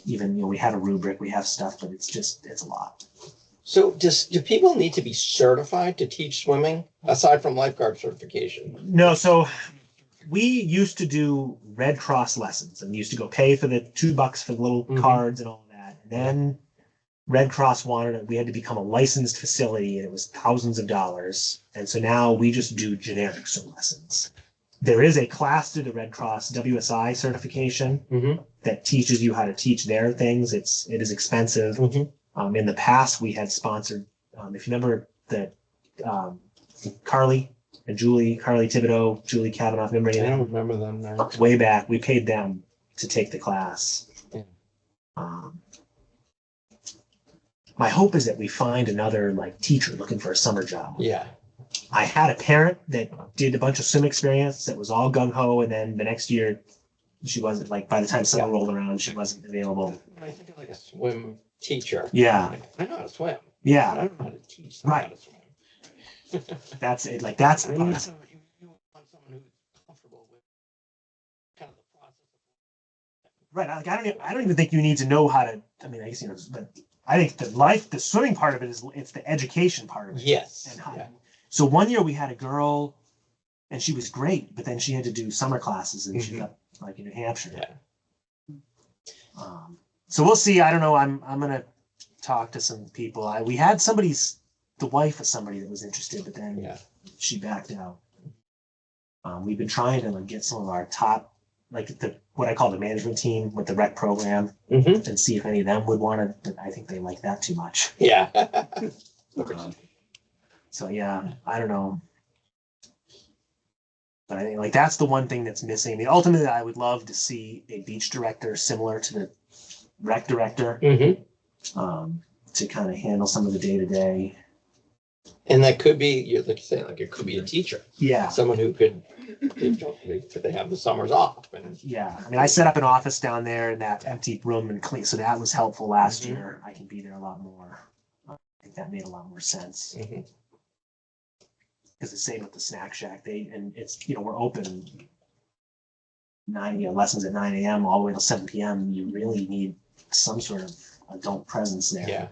Even we have a rubric, we have stuff, but it's a lot. So do people need to be certified to teach swimming aside from lifeguard certification? No, so we used to do Red Cross lessons and used to go pay for the $2 for the little cards and all of that. And then Red Cross wanted it. We had to become a licensed facility and it was thousands of dollars. And so now we just do generic swim lessons. There is a class through the Red Cross WSI certification that teaches you how to teach their things. It is expensive. In the past, we had sponsored, if you remember that Carly Thibodeau, Julie Kavanaugh, remember any of I them? don't remember them now. Way back, we paid them to take the class. Yeah. My hope is that we find another teacher looking for a summer job. Yeah. I had a parent that did a bunch of swim experience that was all gung ho, and then the next year she wasn't by the time summer rolled around, she wasn't available. I think of a swim teacher. Yeah. I know how to swim. Yeah. I don't know how to teach them how to swim. That's it. That's you want someone who's comfortable with kind of the process. Right. I don't even think you need to know how to. I mean, I guess but I think the swimming part of it it's the education part of it. Yes. And how, So one year we had a girl, and she was great, but then she had to do summer classes, and she got in New Hampshire. Yeah. So we'll see. I don't know. I'm gonna talk to some people. We had the wife of somebody that was interested, but then she backed out. We've been trying to get some of our top, what I call the management team with the rec program, and see if any of them would want to. But I think they like that too much. Yeah. So yeah, I don't know. But I think that's the one thing that's missing. I mean, ultimately, I would love to see a beach director similar to the rec director, to kind of handle some of the day-to-day. And that could be, like you say, it could be a teacher. Yeah. Someone who could, they have the summers off. Yeah. I mean, I set up an office down there in that empty room and clean. So that was helpful last year. I can be there a lot more. I think that made a lot more sense. Because the same with the snack shack. We're open 9 lessons at 9 a.m. all the way till 7 p.m. You really need some sort of adult presence there. Yeah.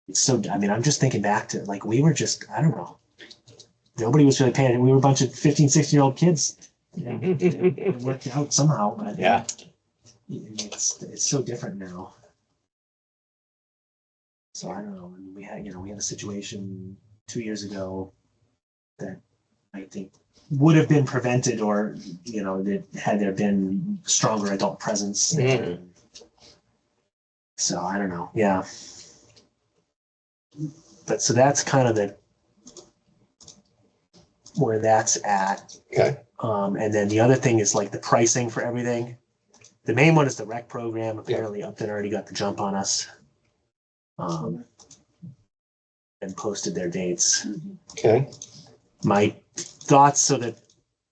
It's so, I'm just thinking back to we were just, I don't know. Nobody was really paying. We were a bunch of 15, 16-year-old kids. It worked out somehow. But it's so different now. So I don't know. We had a situation 2 years ago that I think would have been prevented, or that had there been stronger adult presence there. So I don't know. Yeah. But so that's kind of where that's at. Okay. And then the other thing is the pricing for everything. The main one is the rec program. Apparently Upton already got the jump on us. And posted their dates. Okay. My thoughts. So the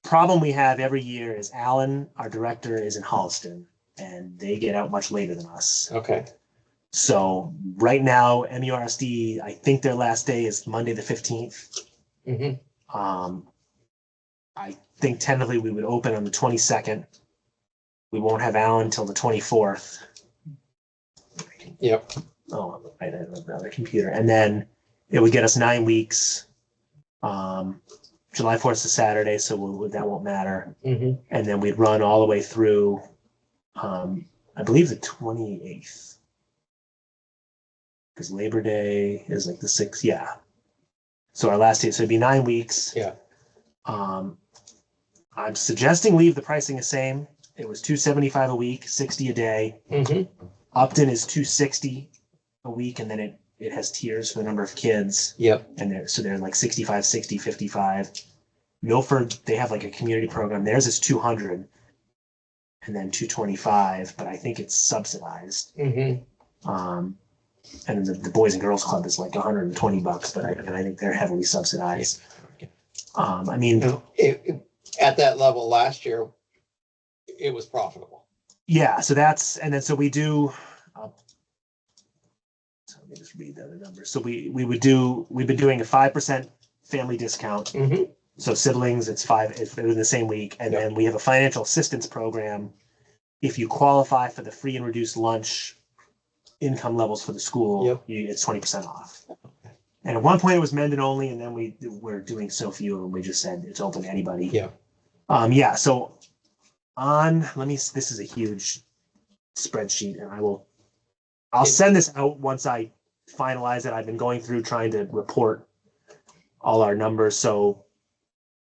problem we have every year is Alan, our director, is in Holliston. and they get out much later than us. Okay. So right now, MURSD, I think their last day is Monday the 15th. Mm-hmm. I think tentatively we would open on the 22nd. We won't have Alan until the 24th. Yep. Oh, I have another computer. And then it would get us 9 weeks. July 4th is a Saturday, so that won't matter. Mm-hmm. And then we'd run all the way through, I believe, the 28th. Because Labor Day is like the 6th. Yeah. So our last day, so it'd be 9 weeks. Yeah. I'm suggesting leave the pricing the same. It was $275 a week, 60 a day. Mm-hmm. Upton is $260 a week, and then it has tiers for the number of kids. Yep. And they're like 65, 60, 55. Milford, they have like a community program. Theirs is 200 and then 225, but I think it's subsidized. Mm-hmm. And the Boys and Girls Club is like $120, but I think they're heavily subsidized. I mean, At that level last year, it was profitable. yeah, so so we do, so let me just read the other numbers. So we've been doing a 5% family discount. Mm-hmm. So siblings, it's 5, it's in the same week. And then we have a financial assistance program. If you qualify for the free and reduced lunch income levels for the school, it's 20% off. And at one point it was Mendon only, and then we're doing so few, and we just said it's open to anybody. Yeah. So this is a huge spreadsheet, and I'll send this out once I finalize it. I've been going through trying to report all our numbers. So,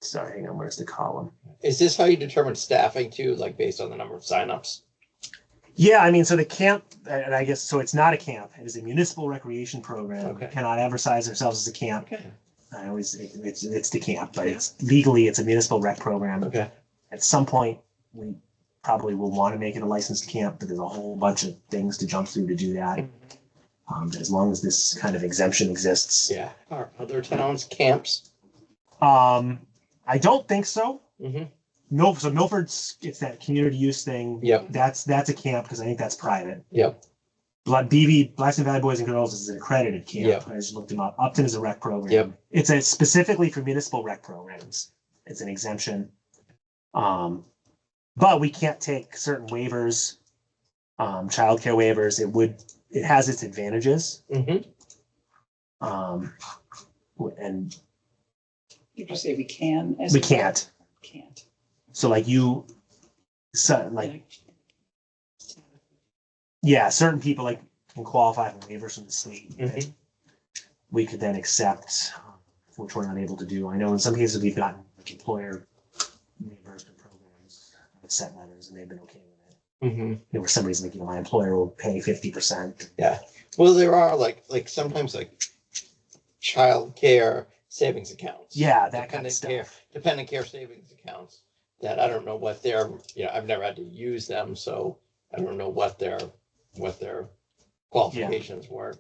sorry, hang on, where's the column? Is this how you determine staffing too, like based on the number of signups? Yeah, I mean, so the camp, and I guess, so it's not a camp. It is a municipal recreation program. Okay. We cannot advertise ourselves as a camp. Okay. It's the camp, but it's legally, it's a municipal rec program. Okay. At some point, we probably will want to make it a licensed camp, but there's a whole bunch of things to jump through to do that. But as long as this kind of exemption exists. Yeah. Are other towns camps? I don't think so. Mm-hmm. So Milford's, it's that community use thing. Yep. That's a camp because I think that's private. Yep. Blackstone Valley Boys and Girls is an accredited camp. Yep. I just looked them up. Upton is a rec program. Yep. It's specifically for municipal rec programs. It's an exemption. But we can't take certain waivers, childcare waivers. It has its advantages. Mm-hmm. And Did you say we can? we can't. Can't. So certain people can qualify for waivers from the state. Mm-hmm. We could then accept, which we're not able to do. I know in some cases we've gotten employer reimbursement programs, set letters, and they've been okay with it. Mm-hmm. For some reason, my employer will pay 50%. Yeah. Well, there are sometimes child care savings accounts. Yeah, that kind of stuff. Dependent care savings accounts that I don't know what they're, I've never had to use them, so I don't know what their qualifications were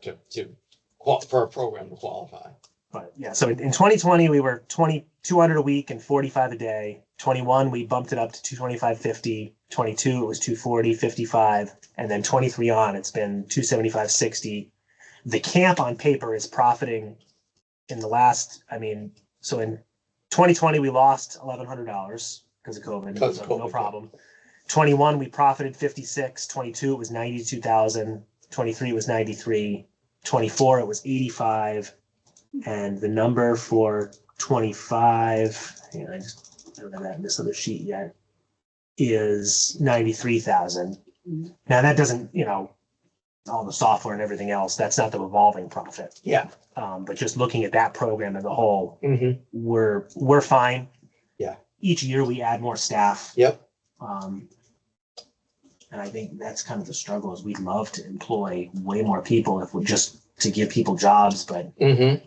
for a program to qualify. But yeah, so in 2020 we were 200 a week and 45 a day. 21 we bumped it up to 225.50. 22 it was 240, 55, and then 23 on it's been 275, 60. The camp on paper is profiting in the last. So in 2020 we lost $1,100 because of COVID. So no problem. 21 we profited 56. 22 it was 92,000. 23 it was 93. 24 it was 85. And the number for 25, I don't have that in this other sheet yet, is 93,000. Now that doesn't, all the software and everything else, that's not the revolving profit. Yeah. But just looking at that program as a whole, Mm-hmm. we're fine. Yeah. Each year we add more staff. Yep. And I think that's kind of the struggle is we'd love to employ way more people if we're just to give people jobs, but Mm-hmm.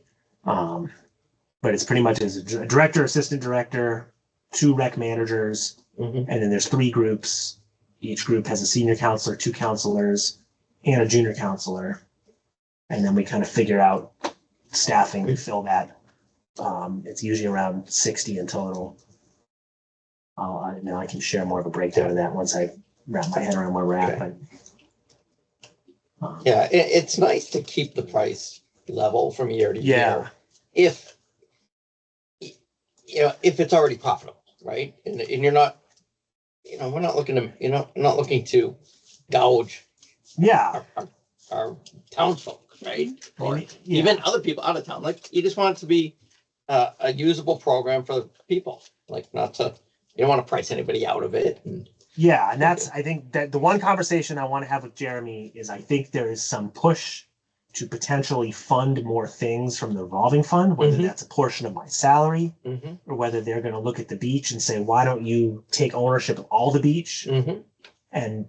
But it's pretty much as a director, assistant director, 2 rec managers, Mm-hmm. and then there's 3 groups. Each group has a senior counselor, 2 counselors, and a junior counselor. And then we kind of figure out staffing to fill that. It's usually around 60 in total. I can share more of a breakdown of that once I wrap my head around where we're at, Okay. but. Yeah, it's nice to keep the price level from year to Yeah. year. If, if it's already profitable, right? And you're not, we're not looking to, not looking to gouge Yeah. our townsfolk, right? Or Maybe- yeah. even other people out of town. Like, you just want it to be a usable program for the people, like not to, you don't want to price anybody out of it. And Yeah, and that's, I think that the one conversation I want to have with Jeremy is I think there is some push to potentially fund more things from the revolving fund, whether Mhm. that's a portion of my salary Mhm. or whether they're going to look at the beach and say, why don't you take ownership of all the beach Mhm. and,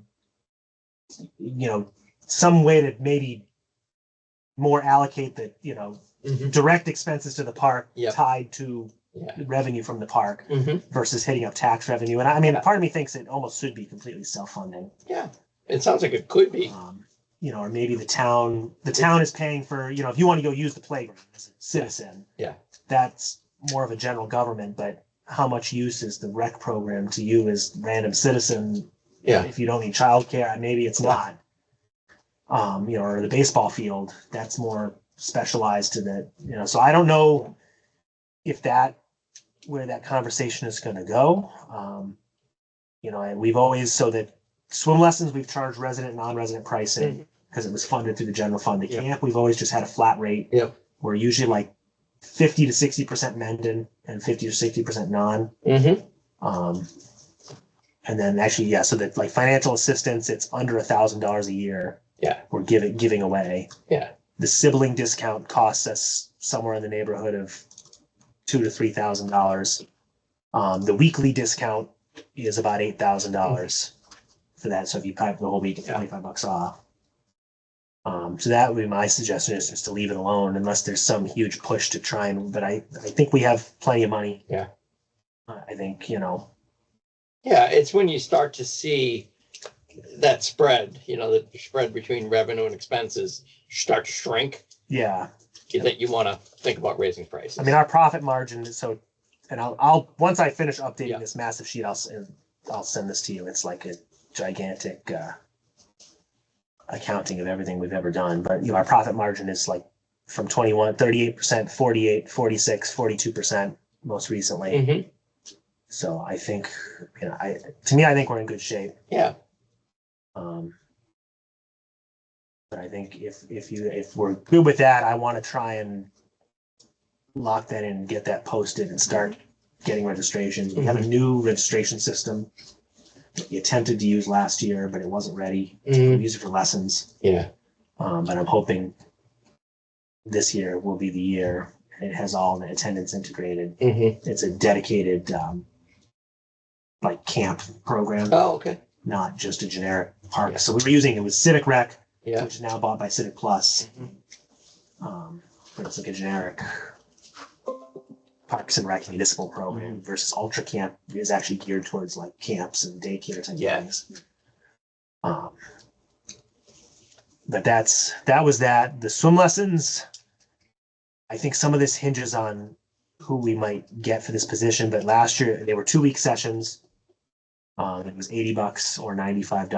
some way to maybe more allocate the, Mhm. direct expenses to the park Yep. tied to Yeah. revenue from the park Mhm. versus hitting up tax revenue. And I mean, Yeah. part of me thinks it almost should be completely self-funding. Yeah, it sounds like it could be. Or maybe the town is paying for, if you want to go use the playground as a citizen. Yeah. That's more of a general government, but how much use is the rec program to you as random citizen? Yeah. If you don't need childcare, maybe it's not. Or the baseball field, that's more specialized to the, so I don't know if where that conversation is going to go. And we've always, so that swim lessons, we've charged resident, non-resident pricing because it was funded through the general fund. The Yep. camp, we've always just had a flat rate. Yep. We're usually like 50 to 60% Mendon and 50 to 60% non. Mm-hmm. And then actually, so that like financial assistance, it's under $1,000 a year. Yeah. We're giving away. Yeah. The sibling discount costs us somewhere in the neighborhood of $2,000 to $3,000. The weekly discount is about $8,000 for that. So if you pipe the whole week, it's $25 off. So that would be my suggestion, is just to leave it alone unless there's some huge push to try and. But I think we have plenty of money. Yeah. I think Yeah, it's when you start to see that spread, the spread between revenue and expenses start to shrink. Yeah. That you want to think about raising prices. I mean, our profit margin is so, and I'll once I finish updating this massive sheet, I'll send this to you. It's like a gigantic accounting of everything we've ever done. But our profit margin is like from 38%, 48, 46, 42% most recently. Mm-hmm. So I think, I think we're in good shape. Yeah. But I think if we're good with that, I want to try and lock that in and get that posted and start getting registrations. We have a new registration system that we attempted to use last year, but it wasn't ready. We use it for lessons. Yeah. But I'm hoping this year will be the year. It has all the attendance integrated. Mm-hmm. It's a dedicated like camp program, Oh, okay. not just a generic park. Yeah. So we were using it with Civic Rec, Yeah. which is now bought by Civic Plus. Mhm. But it's like a generic Parks and Rec municipal program versus Ultra Camp is actually geared towards like camps and daycare type things. But that was that. The swim lessons, I think some of this hinges on who we might get for this position. But last year they were 2-week sessions. It was $80 or $95.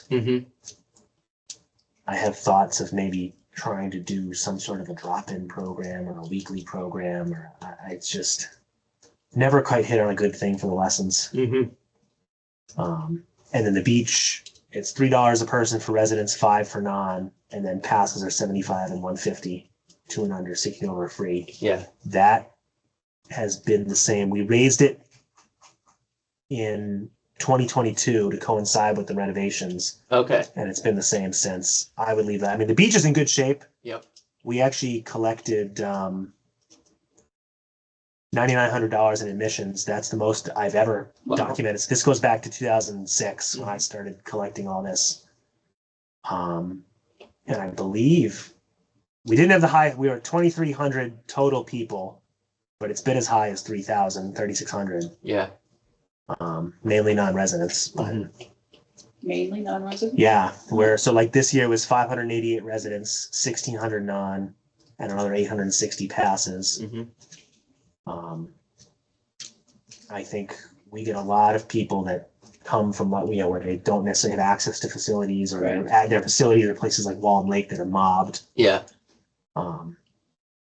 Mm-hmm. I have thoughts of maybe trying to do some sort of a drop-in program or a weekly program, or it's just never quite hit on a good thing for the lessons. Mm-hmm. And then the beach, it's $3 a person for residents, $5 for non, and then passes are $75 and $150, 2 and under, 60 and over free. Yeah. That has been the same. We raised it in 2022 to coincide with the renovations. Okay. And it's been the same since. I would leave that. I mean, the beach is in good shape. Yep. We actually collected $9,900 in admissions. That's the most I've ever documented. This goes back to 2006 when I started collecting all this. And I believe we didn't have the high. We were at 2,300 total people, but it's been as high as 3,000, 3,600. Yeah. Mainly non-residents, but Mainly non-resident? yeah, so like this year was 588 residents, 1,600 non, and another 860 passes. Mm-hmm. I think we get a lot of people that come from what, where they don't necessarily have access to facilities, or Right. their facilities are places like Wallem Lake that are mobbed. Yeah.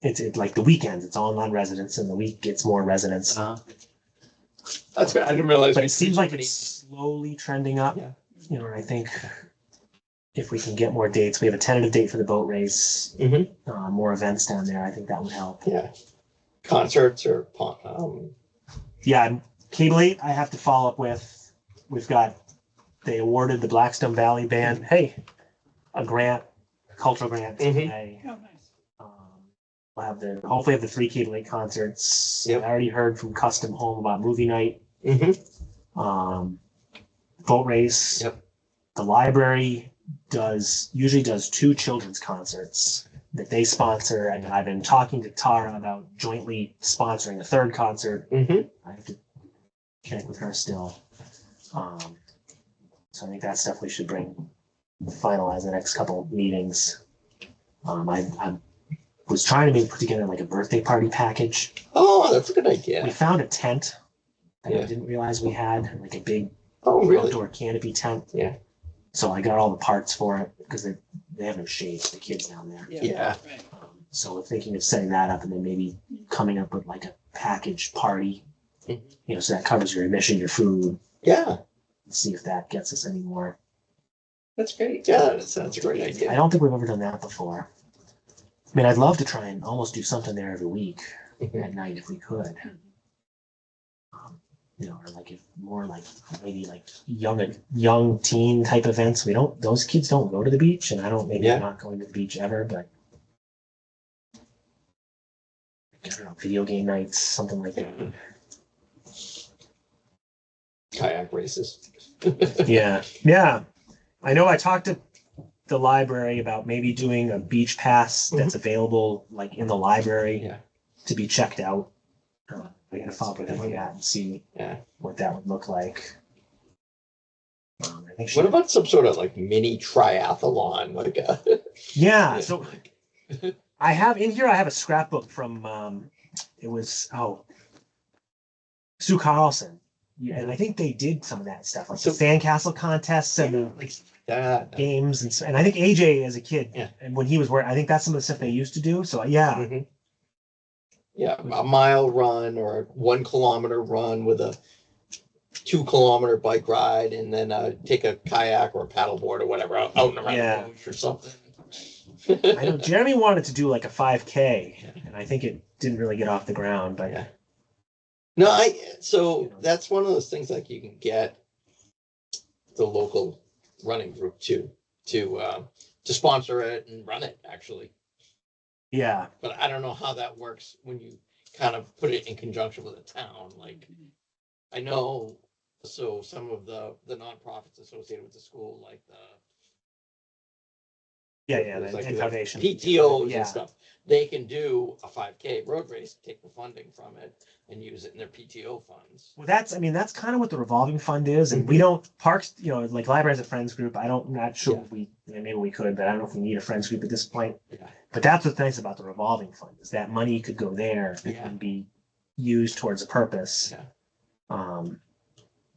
It's like the weekends, it's all non-residents, and the week gets more residents. That's good. I didn't realize. But it seems like it's slowly trending up. Yeah. And I think if we can get more dates, we have a tentative date for the boat race, more events down there, I think that would help. Yeah. Concerts or Yeah, Cable 8, I have to follow up with. They awarded the Blackstone Valley Band, a grant, a cultural grant today. Oh, nice. We'll hopefully have the 3 Cable 8 concerts. Yep. I already heard from Custom Home about movie night. Boat race. Yep. The library usually does 2 children's concerts that they sponsor, and I've been talking to Tara about jointly sponsoring a 3rd concert. I have to check with her still. So I think that stuff we should finalize the next couple of meetings. I was trying to put together like a birthday party package. Oh, that's a good We idea. found a tent that I Yeah. didn't realize we had, like a big Oh, really? outdoor canopy tent. Yeah. So I got all the parts for it because they have no shades, the kids down there. Yeah. Right. So we're thinking of setting that up and then maybe coming up with like a package party, so that covers your admission, your food, Yeah. and see if that gets us any more. That's great. Yeah. That's a great I idea. don't think we've ever done that before. I mean, I'd love to try and almost do something there every week at night if we could. Or like if more like maybe like young teen type events. Those kids don't go to the beach, and I don't, maybe I'm not going to the beach ever, but I don't know, video game nights, something like that. Kayak races. Yeah. Yeah. I know I talked to the library about maybe doing a beach pass that's available like in the library to be checked out. I gotta follow up with them on that and see what that would look like. I think What about some sort of like mini triathlon? So I have a scrapbook from Sue Carlson. Yeah, and I think they did some of that stuff, like the sandcastle contests and the games, and I think AJ as a kid, and when he was working, I think that's some of the stuff they used to do. So yeah, a mile run or a 1 kilometer run with a 2 kilometer bike ride, and then take a kayak or a paddleboard or whatever out and around the beach or something. I know Jeremy wanted to do like a 5K, and I think it didn't really get off the ground, but No, that's one of those things, like you can get the local running group to sponsor it and run it, actually. Yeah. But I don't know how that works when you kind of put it in conjunction with a town. Like, I know, so some of the nonprofits associated with the school, like the the foundation, PTOs and stuff, they can do a 5K road race, take the funding from it, and use it in their PTO funds. Well, that's kind of what the revolving fund is, and we don't parks. Like library has a friends group. I'm not sure if maybe we could, but I don't know if we need a friends group at this point. Yeah. But that's what's nice about the revolving fund, is that money could go there and be used towards a purpose.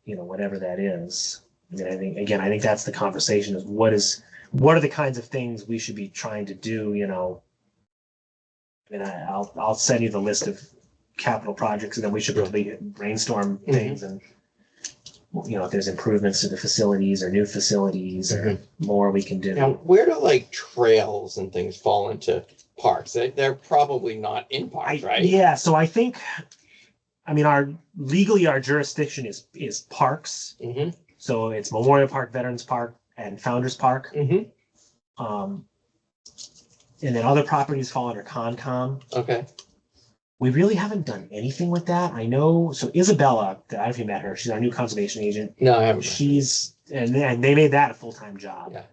Whatever that is. I mean, I think that's the conversation: is what are the kinds of things we should be trying to do? I'll send you the list of capital projects, and then we should really brainstorm things, and if there's improvements to the facilities or new facilities or more we can do. Now, where do like trails and things fall into parks? They're probably not in parks, right? Yeah, so I think, our jurisdiction is parks. So it's Memorial Park, Veterans Park, and Founders Park. And then other properties fall under Concom. Okay. We really haven't done anything with that. I know. So Isabella, I don't know if you met her. She's our new conservation agent. No, I haven't. And they made that a full-time job. Yeah.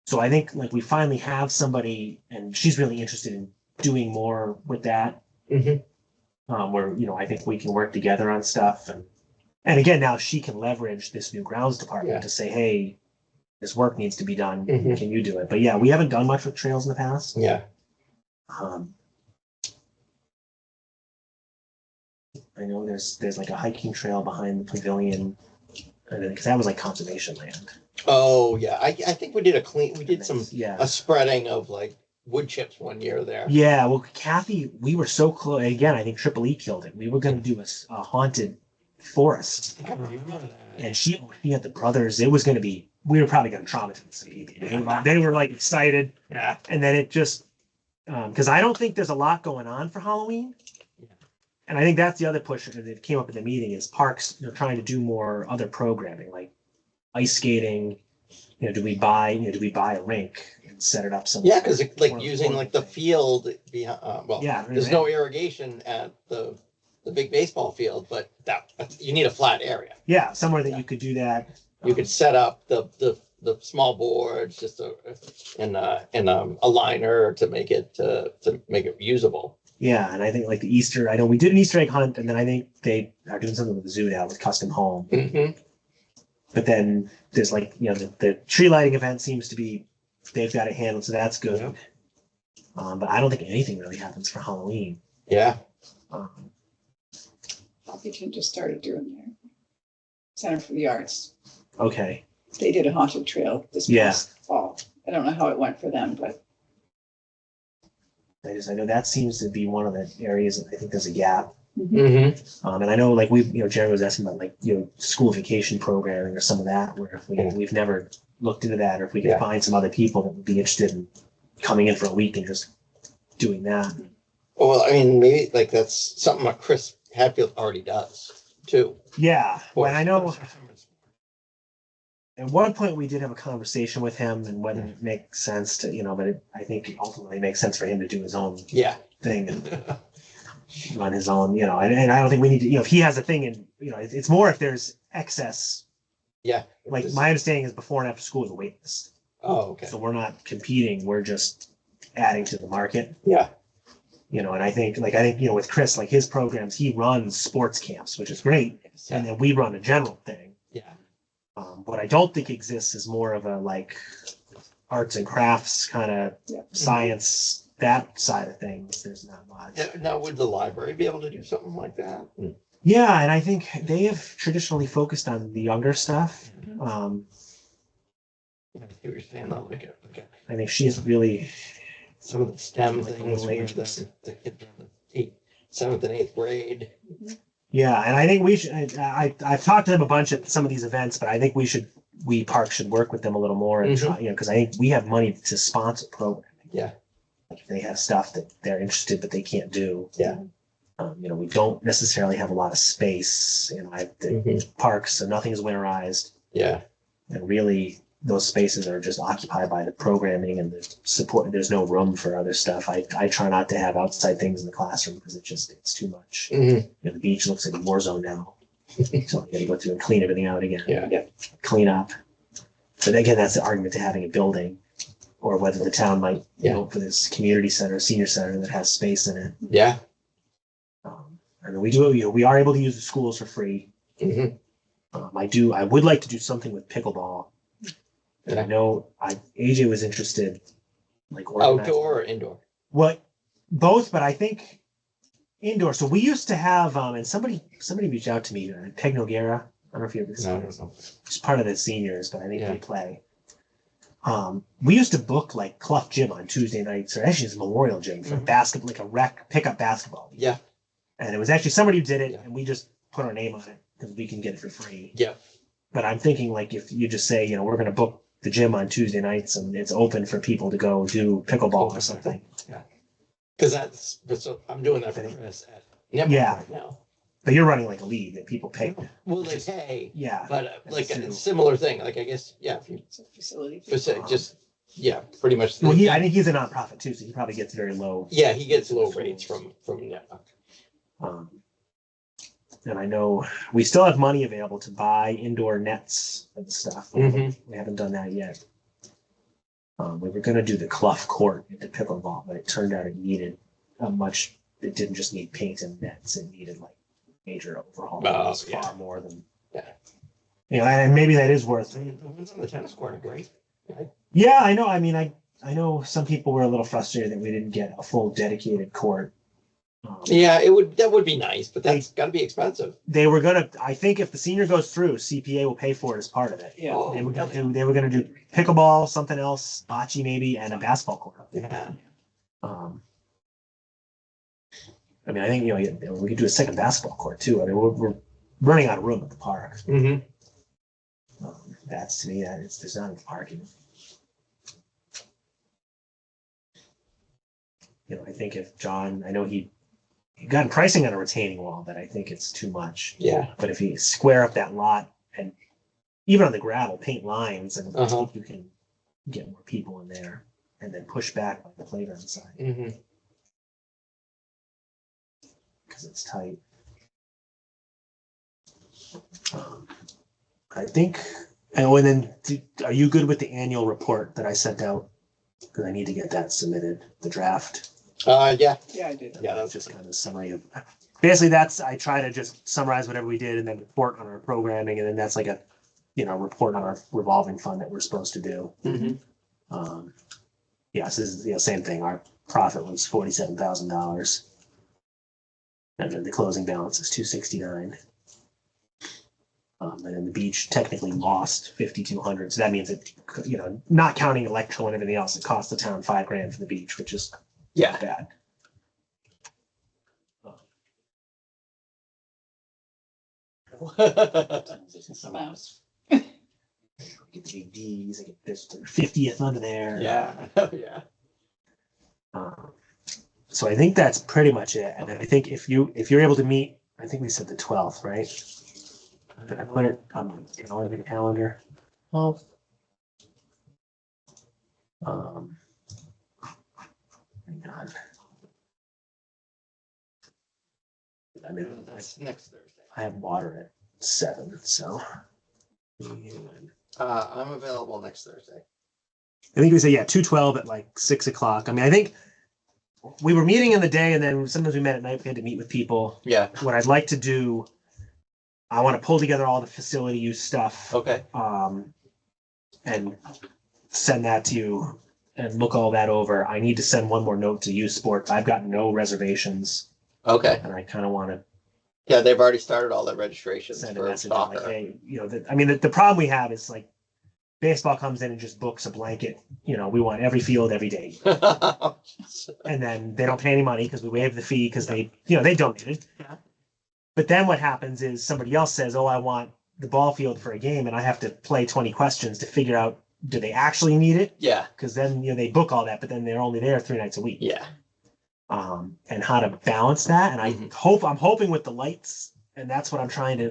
So I think like we finally have somebody, and she's really interested in doing more with that. Where I think we can work together on stuff, and again now she can leverage this new grounds department to say, hey, this work needs to be done. Can you do it? But yeah, we haven't done much with trails in the past. Yeah. I know there's like a hiking trail behind the pavilion. And then, because that was like conservation land. Oh, yeah. I think we did we did some, Yeah. a spreading of like wood chips one year there. Yeah, well, Kathy, we were so close. Again, I think Triple E killed it. We were going to do a haunted forest, I remember that. and she had the brothers. It was going to be. We were probably going to traumatize some people. They were like excited, Yeah. and then it just because I don't think there's a lot going on for Halloween. Yeah. And I think that's the other push that came up in the meeting is parks. They're trying to do more other programming like ice skating. Do we buy a rink and set it up somewhere? Yeah, because like One of using like the things. field behind, well, Yeah, there's no irrigation at the big baseball field, but you need a flat area. Yeah, somewhere that you could do that. You could set up the small boards, just and a liner to make it usable. Yeah, and I think like the Easter, I know we did an Easter egg hunt, and then I think they are doing something with the zoo now with custom home. Mm-hmm. But then there's like the tree lighting event seems to be they've got it handled, so that's good. Yep. But I don't think anything really happens for Halloween. Yeah. Hopkinton just started doing their Center for the Arts. Okay. They did a haunted trail this past fall. I don't know how it went for them, but I know that seems to be one of the areas that I think there's a gap. Mm-hmm. And I know like Jerry was asking about like school vacation programming or some of that where if we've never looked into that, or if we can find some other people that would be interested in coming in for a week and just doing that. Well, I mean, maybe like that's something that Chris Hadfield already does too. Yeah. Well, I know at one point we did have a conversation with him and whether it makes sense to, but I think it ultimately makes sense for him to do his own thing and run his own, and I don't think we need to, if he has a thing and, it's more if there's excess. Yeah. Like my understanding is before and after school is a wait list. Oh, okay. So we're not competing. We're just adding to the market. Yeah. And I think with Chris, like his programs, he runs sports camps, which is great. Yeah. And then we run a general thing. Yeah. What I don't think exists is more of a like arts and crafts kind of science, that side of things. There's not much. Now, would the library be able to do something like that? Yeah, and I think they have traditionally focused on the younger stuff. I see what you're saying though. Okay. I think she's really Some of the STEM Like things where the kids are in the 7th and 8th grade. Yeah, and I think we should. I've talked to them a bunch at some of these events, but I think we parks should work with them a little more and try, because I think we have money to sponsor programming. Yeah. Like if they have stuff that they're interested but they can't do. Yeah. We don't necessarily have a lot of space. The parks, so nothing is winterized, Yeah. and really those spaces are just occupied by the programming and the support. There's no room for other stuff. I try not to have outside things in the classroom because it's too much. Mm-hmm. The beach looks like a war zone now. So I got to go through and clean everything out again. Yeah. Clean up. But again, that's the argument to having a building, or whether the town might vote for this community center, senior center that has space in it. Yeah. I mean, we are able to use the schools for free. Mm-hmm. I would like to do something with pickleball. And I know AJ was interested, like Outdoor or indoor? What, both, but I think indoor. So we used to have, and somebody reached out to me, Peg Noguera. I don't know if you ever seen it. It's part of the seniors, but I think they play. We used to book like Clough Gym on Tuesday nights, or actually it's Memorial Gym for basketball, like a rec pickup basketball. Yeah. And it was actually somebody who did it, and we just put our name on it because we can get it for free. Yeah. But I'm thinking like if you just say, we're going to book the gym on Tuesday nights and it's open for people to go do pickleball or something. Yeah. Because I'm doing that for Chris at Nimble right now. But you're running like a league that people pay. Well, they pay. Yeah. But like a similar thing. Like I guess, if you facility. Pretty much. Well, I think he's a nonprofit too, so he probably gets very low. Yeah, he gets low rates from Network. And I know we still have money available to buy indoor nets and stuff. We haven't done that yet. We were going to do the Clough Court at the pickleball, but it turned out it needed it didn't just need paint and nets. It needed like major overhaul. It was far more than, and maybe that is worth. The ones on the tennis court are great. Right? Yeah, I know. I mean, I know some people were a little frustrated that we didn't get a full dedicated court. Yeah, that would be nice, but that's gotta be expensive. They were gonna, I think if the senior goes through, CPA will pay for it as part of it. Yeah. Oh, They were gonna really? do pickleball, something else, bocce maybe, and a basketball court. Yeah. I mean, I think, we could do a second basketball court too. I mean, we're running out of room at the park. Mm-hmm. That's to me, there's not enough parking. I think if John, I know he got pricing on a retaining wall, but I think it's too much. Yeah. But if you square up that lot and even on the gravel, paint lines, and I think you can get more people in there and then push back on the playground side Mm-hmm. because it's tight. I think, and then are you good with the annual report that I sent out? Because I need to get that submitted, the draft. Yeah. Yeah, I did. Yeah, That's just kind of a summary of, basically I try to just summarize whatever we did and then report on our programming. And then that's like a, report on our revolving fund that we're supposed to do. Mm-hmm. Yeah, so this is, same thing. Our profit was $47,000. And then the closing balance is $269. And then the beach technically lost $5,200. So that means it, not counting electrical and everything else, it cost the town $5,000 for the beach, which is Yeah. not bad. Some mouse. Get the big D's, I get this 50th under there. Yeah. Yeah. So I think that's pretty much it. And I think if you're able to meet, I think we said the 12th, right? Did I put it on the calendar? Well, Hang on. I mean, that's next Thursday. I have water at 7, so. I'm available next Thursday. I think we say, 2/12 at like 6 o'clock. I mean, I think we were meeting in the day and then sometimes we met at night. We had to meet with people. Yeah. What I'd like to do, I want to pull together all the facility use stuff. Okay. And send that to you and look all that over. I need to send one more note to Youth Sports. I've got no reservations Okay. and I kind of want to Yeah, they've already started all their registrations send a for message out soccer. like, hey, the problem we have is like baseball comes in and just books a blanket. We want every field every day. And then they don't pay any money because we waive the fee because they donated. Yeah. But then what happens is somebody else says, oh, I want the ball field for a game and I have to play 20 questions to figure out, do they actually need it? Yeah. Because then, they book all that, but then they're only there 3 nights a week. Yeah. And how to balance that. And Mhm. I'm hoping with the lights, and that's what I'm trying to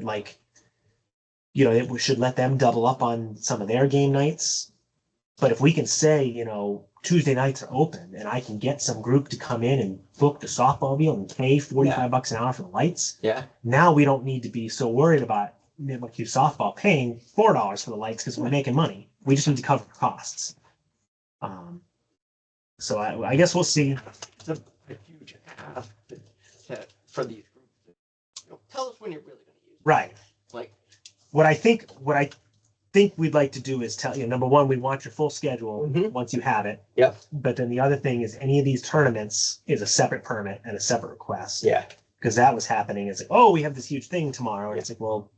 we should let them double up on some of their game nights. But if we can say, Tuesday nights are open and I can get some group to come in and book the softball field and pay $45 an hour for the lights. Yeah. Now we don't need to be so worried about Midwest softball paying $4 for the lights because we're making money. We just need to cover the costs. So I guess we'll see. It's a huge ask for these groups. Tell us when you're really going to use it. Right. Like, What I think we'd like to do is tell you, number one, we want your full schedule once you have it. Yep. But then the other thing is any of these tournaments is a separate permit and a separate request. Yeah. Because that was happening. It's like, oh, we have this huge thing tomorrow. And it's like, well,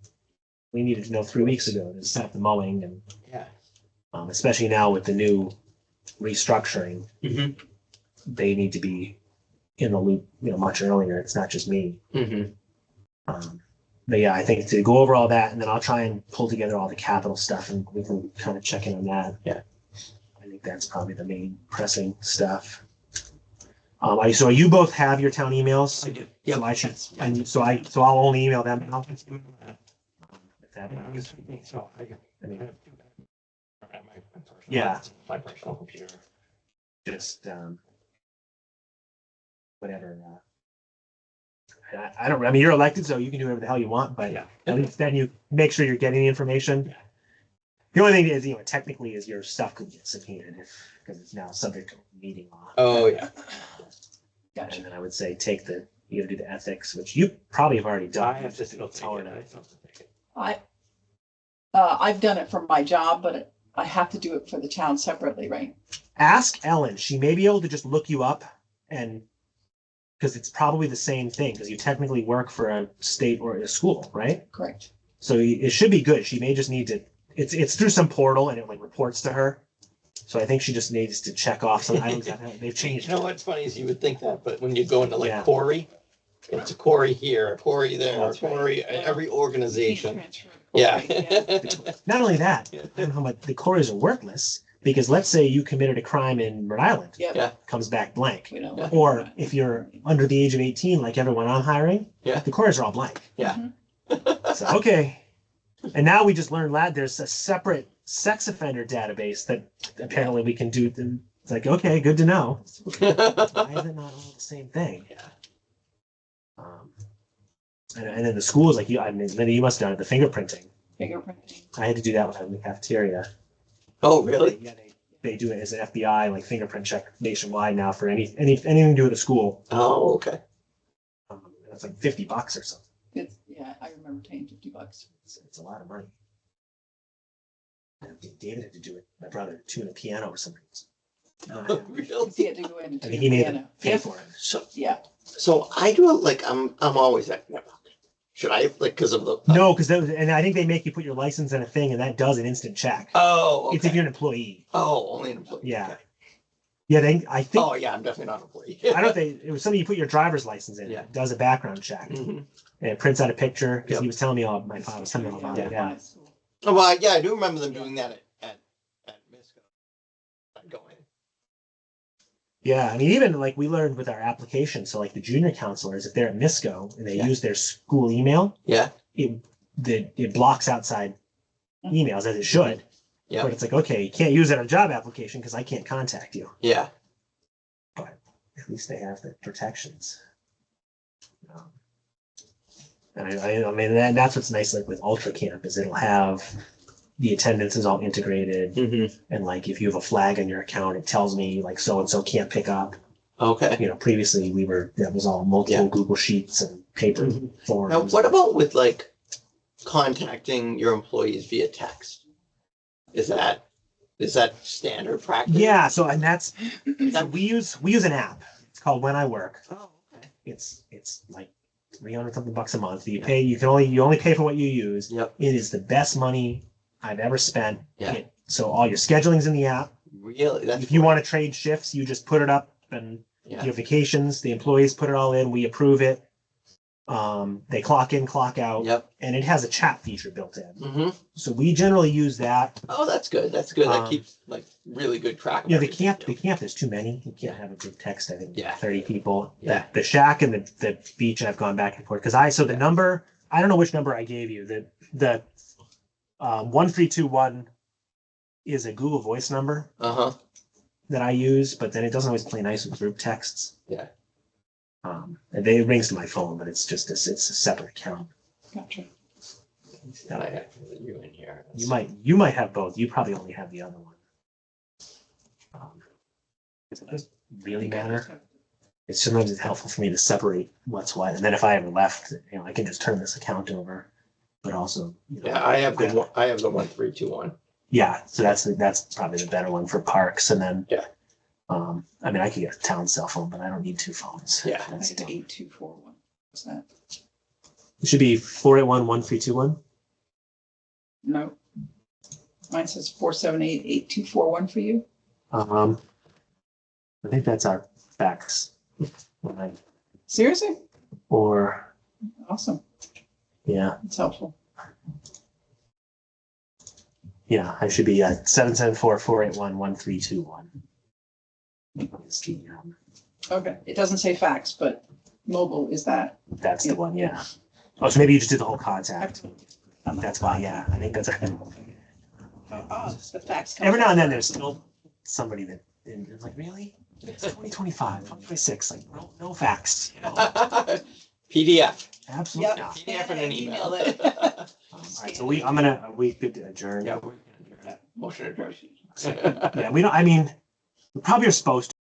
we needed to know 3 weeks ago to set the mowing. And Yeah. especially now with the new restructuring, Mm-hmm. they need to be in the loop, much earlier. It's not just me. Mm-hmm. But yeah, I think to go over all that, and then I'll try and pull together all the capital stuff, and we can kind of check in on that. Yeah. I think that's probably the main pressing stuff. So you both have your town emails? I do. So I should, and so I'll only email them now. If that- So I mean, have my personal, Yeah. my personal computer. just whatever. I don't. I mean, you're elected, so you can do whatever the hell you want. But Yeah. at least then you make sure you're getting the information. Yeah. The only thing is, technically, is your stuff could get subpoenaed because it's now subject to meeting law. Oh yeah. Gotcha. And then I would say you have to do the ethics, which you probably have already done. I have to still take it. I still have to take it. I've done it for my job, but I have to do it for the town separately, right? Ask Ellen. She may be able to just look you up and because it's probably the same thing, because you technically work for a state or a school, right? Correct. So it should be good. She may just need to, it's through some portal and it like reports to her. So I think she just needs to check off some items that they've changed. You know what's funny is you would think that, but when you go into like Yeah. Corey, it's a Corey here, a Corey there, a That's right. Corey, every organization. Transfer. Yeah. Not only that, I don't know how much the Corys are worthless, because let's say you committed a crime in Rhode Island, Yep. Yeah. comes back blank. We don't Yeah. want Or that. if you're under the age of 18, like everyone I'm hiring, Yeah. the Corys are all blank. Yeah. So, okay. And now we just learned, lad, there's a separate sex offender database that apparently we can do. It's like, okay, good to know. Why is it not all the same thing? Yeah. And then the schools, like you, I mean, Linda, you must have done it, the fingerprinting. Fingerprinting. I had to do that when I was in the cafeteria. Oh, really? Yeah, they do it as an FBI, like fingerprint check nationwide now for anything to do with a school. Oh, okay. It's like $50 or something. Yeah, I remember paying $50. It's a lot of money. And David had to do it. My brother to tune a piano or something. Really? He had to go in. I think he made to pay for it. So I do it like I'm always like, should I like because of the No, because and I think they make you put your license in a thing, and that does an instant check. Oh, okay. It's if you're an employee. Oh, only an employee. Yeah. Okay. Yeah, I think. Oh, yeah, I'm definitely not an employee. I don't think it was something you put your driver's license in. Yeah. It does a background check, Mhm. and it prints out a picture because Yep. he was telling me all. My father was telling me all about it. Yeah. Oh, well, yeah, I do remember them doing that at Misco. I'd go in. Yeah, I mean, even like we learned with our application. So like the junior counselors, if they're at Misco and they Yeah. use their school email, Yeah. it blocks outside emails as it should. Yeah. But it's like, okay, you can't use it on a job application because I can't contact you. Yeah. But at least they have the protections. And I mean, that's what's nice, like with Ultra Camp, is it'll have the attendance is all integrated. Mm-hmm. And like, if you have a flag on your account, it tells me like so-and-so can't pick up. Okay. You know, previously that was all multiple Yeah. Google Sheets and paper forms. Now, what about with like contacting your employees via text? Is that standard practice? Yeah. So, and that's, we use an app. It's called When I Work. Oh, okay. It's like 300 something bucks a month. You pay, you only pay for what you use. Yep. It is the best money I've ever spent. Yeah. So all your scheduling's in the app. Really? That's If you want to trade shifts, you just put it up, and yeah. your vacations, the employees put it all in, we approve it. They clock in, clock out, Yep. and it has a chat feature built in. Mm-hmm. So we generally use that. Oh, that's good. That's good. That Um, keeps like really good track of You know, the everything. camp, there's too many. You can't have a big text, I think, Yeah. 30 people. Yeah. The shack and the beach, I've gone back and forth. So the number, I don't know which number I gave you. The 1321 is a Google Voice number Uh-huh. that I use, but then it doesn't always play nice with group texts. Yeah. And it rings to my phone, but it's just it's a separate account. Gotcha. And I have you in here. You might have both. You probably only have the other one. Does it really matter? It's sometimes it's helpful for me to separate what's what, and then if I ever left, I can just turn this account over. But also, Yeah, I have the 1321. Yeah, so that's probably the better one for parks, and then Yeah. I mean, I could get a town cell phone, but I don't need two phones. Yeah. I had 8241. What's that? It should be 481-1321. No. Mine says 478-8241 for you. I think that's our fax. Line. Seriously? Or Awesome. yeah, That's helpful. yeah, I should be at 774-481-1321. Okay. It doesn't say fax, but mobile is that. That's the one, yeah. Oh, so maybe you just did the whole contact. I'm not- That's why, yeah. I think that's Oh, the fax. comes every now and then out. there's still somebody that is like, really? It's 2025, 2026, like no fax. PDF. Absolutely Yep. not. PDF and an email. it. All right, so are we good to adjourn? Yeah, we're gonna do that. Motion adjourned. Yeah, we don't, I mean, we probably are supposed to.